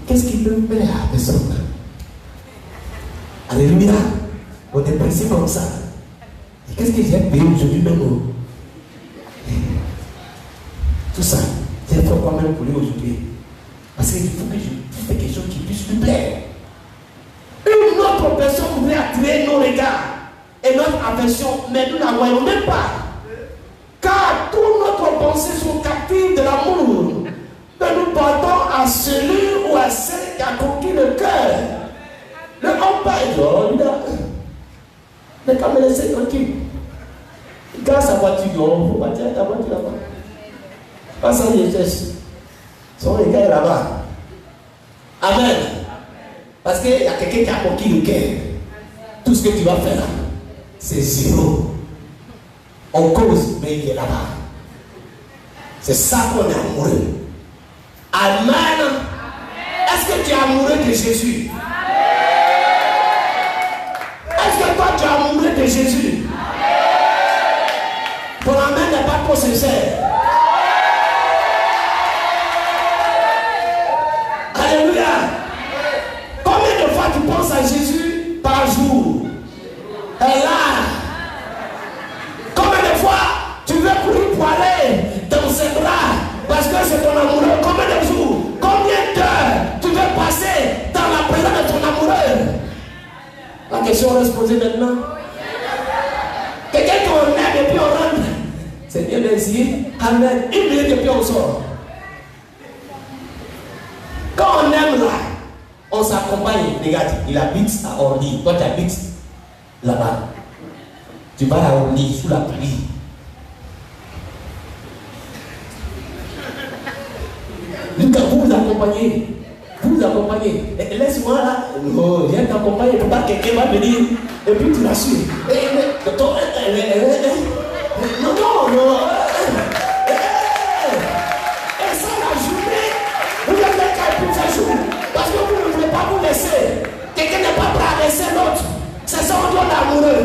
Qu'est-ce qui peut plaire à la personne? Alléluia. On est pressé comme ça. Et qu'est-ce que j'ai payé aujourd'hui même? Tout ça. J'ai fait quoi même pour lui aujourd'hui? Parce qu'il faut que je fasse quelque chose qui puisse lui plaire. Une autre personne voudrait attirer nos regards et notre affection, mais nous ne la voyons même pas. Car toutes notre pensées sont captives de l'amour que nous portons à celui ou à celle qui a conquis le cœur. Le homme pas mais quand me laisser tranquille. Quand sa voiture, il faut partir ta voiture là-bas. Pas ça, il cherche. Son regard est là-bas. Amen. Parce qu'il y a quelqu'un qui a conquis le cœur. Tout ce que tu vas faire là, c'est zéro. On cause, mais il est là-bas. C'est ça qu'on est amoureux. Amen. Est-ce que tu es amoureux de Jésus? Est-ce que toi tu es amoureux de Jésus? Ton amen n'est pas trop sincère. Alléluia. Combien de fois tu penses à Jésus par jour? Et là, combien de fois tu veux courir pour aller dans ses bras parce que c'est ton amoureux? Combien de jours? Combien d'heures tu veux passer dans la présence de ton amoureux? La question reste posée maintenant. Quelqu'un qu'on aime et puis on rentre. C'est bien merci. Amen. Une minute et puis on sort. Quand on aime là, on s'accompagne. Regarde, il habite à Orly. Toi tu habites là-bas. Tu vas à Orly sous la pluie. Vous vous accompagnez. Vous vous accompagnez. Laisse-moi là. Non, viens t'accompagner. Pas quelqu'un va venir. Et puis tu la suis. Non, non, non. Et ça, la journée, vous ne faites qu'à plus faire jour. Parce que vous ne voulez pas vous laisser. Quelqu'un n'est pas prêt à laisser l'autre. C'est ça, on doit l'amoureux.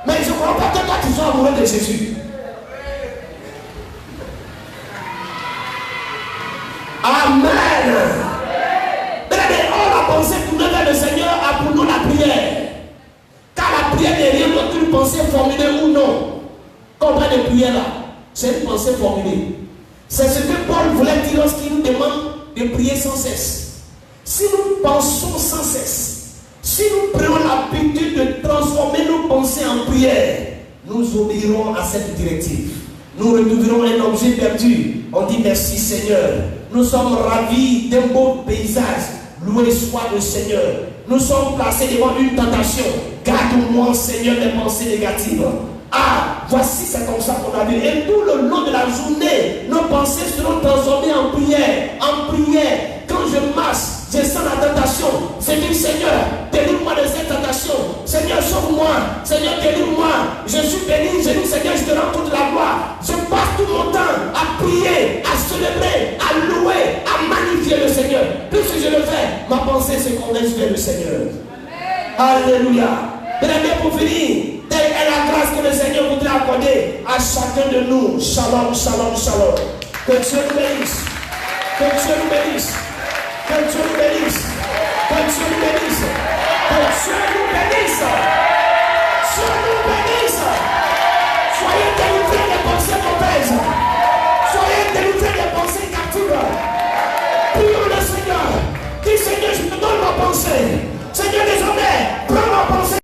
Mais je ne crois pas que toi, tu sois amoureux de Jésus. Amen. Regardez, on a pensé tourner vers le Seigneur a pour nous la prière. Car la prière n'est rien d'autre qu'une pensée formulée ou non. Combien de prières là? C'est une pensée formulée. C'est ce que Paul voulait dire lorsqu'il nous demande de prier sans cesse. Si nous pensons sans cesse, si nous prenons l'habitude de transformer nos pensées en prière, nous obéirons à cette directive. Nous retrouverons un objet perdu. On dit merci Seigneur. Nous sommes ravis d'un beau paysage. Loué soit le Seigneur. Nous sommes placés devant une tentation. Garde-moi Seigneur des pensées négatives. Ah, voici c'est comme ça qu'on a vu. Et tout le long de la journée, nos pensées seront transformées en prière. En prière. Quand je marche, je sens la tentation. C'est dit Seigneur, délivre-moi de cette tentation. Seigneur, sauve-moi. Seigneur, délivre-moi. Je suis béni. Je dis Seigneur, je te rends toute la gloire. Je passe tout mon temps à prier, à célébrer, à louer, à magnifier le Seigneur. Plus que je le fais, ma pensée se condensée vers le Seigneur. Alléluia. Bien pour finir, telle est la grâce que le Seigneur voudrait accorder à chacun de nous. Shalom, shalom, shalom. Que Dieu nous bénisse. Que Dieu nous bénisse. Que Dieu nous bénisse. Que Dieu nous bénisse. Que Dieu nous bénisse. Dieu nous bénisse.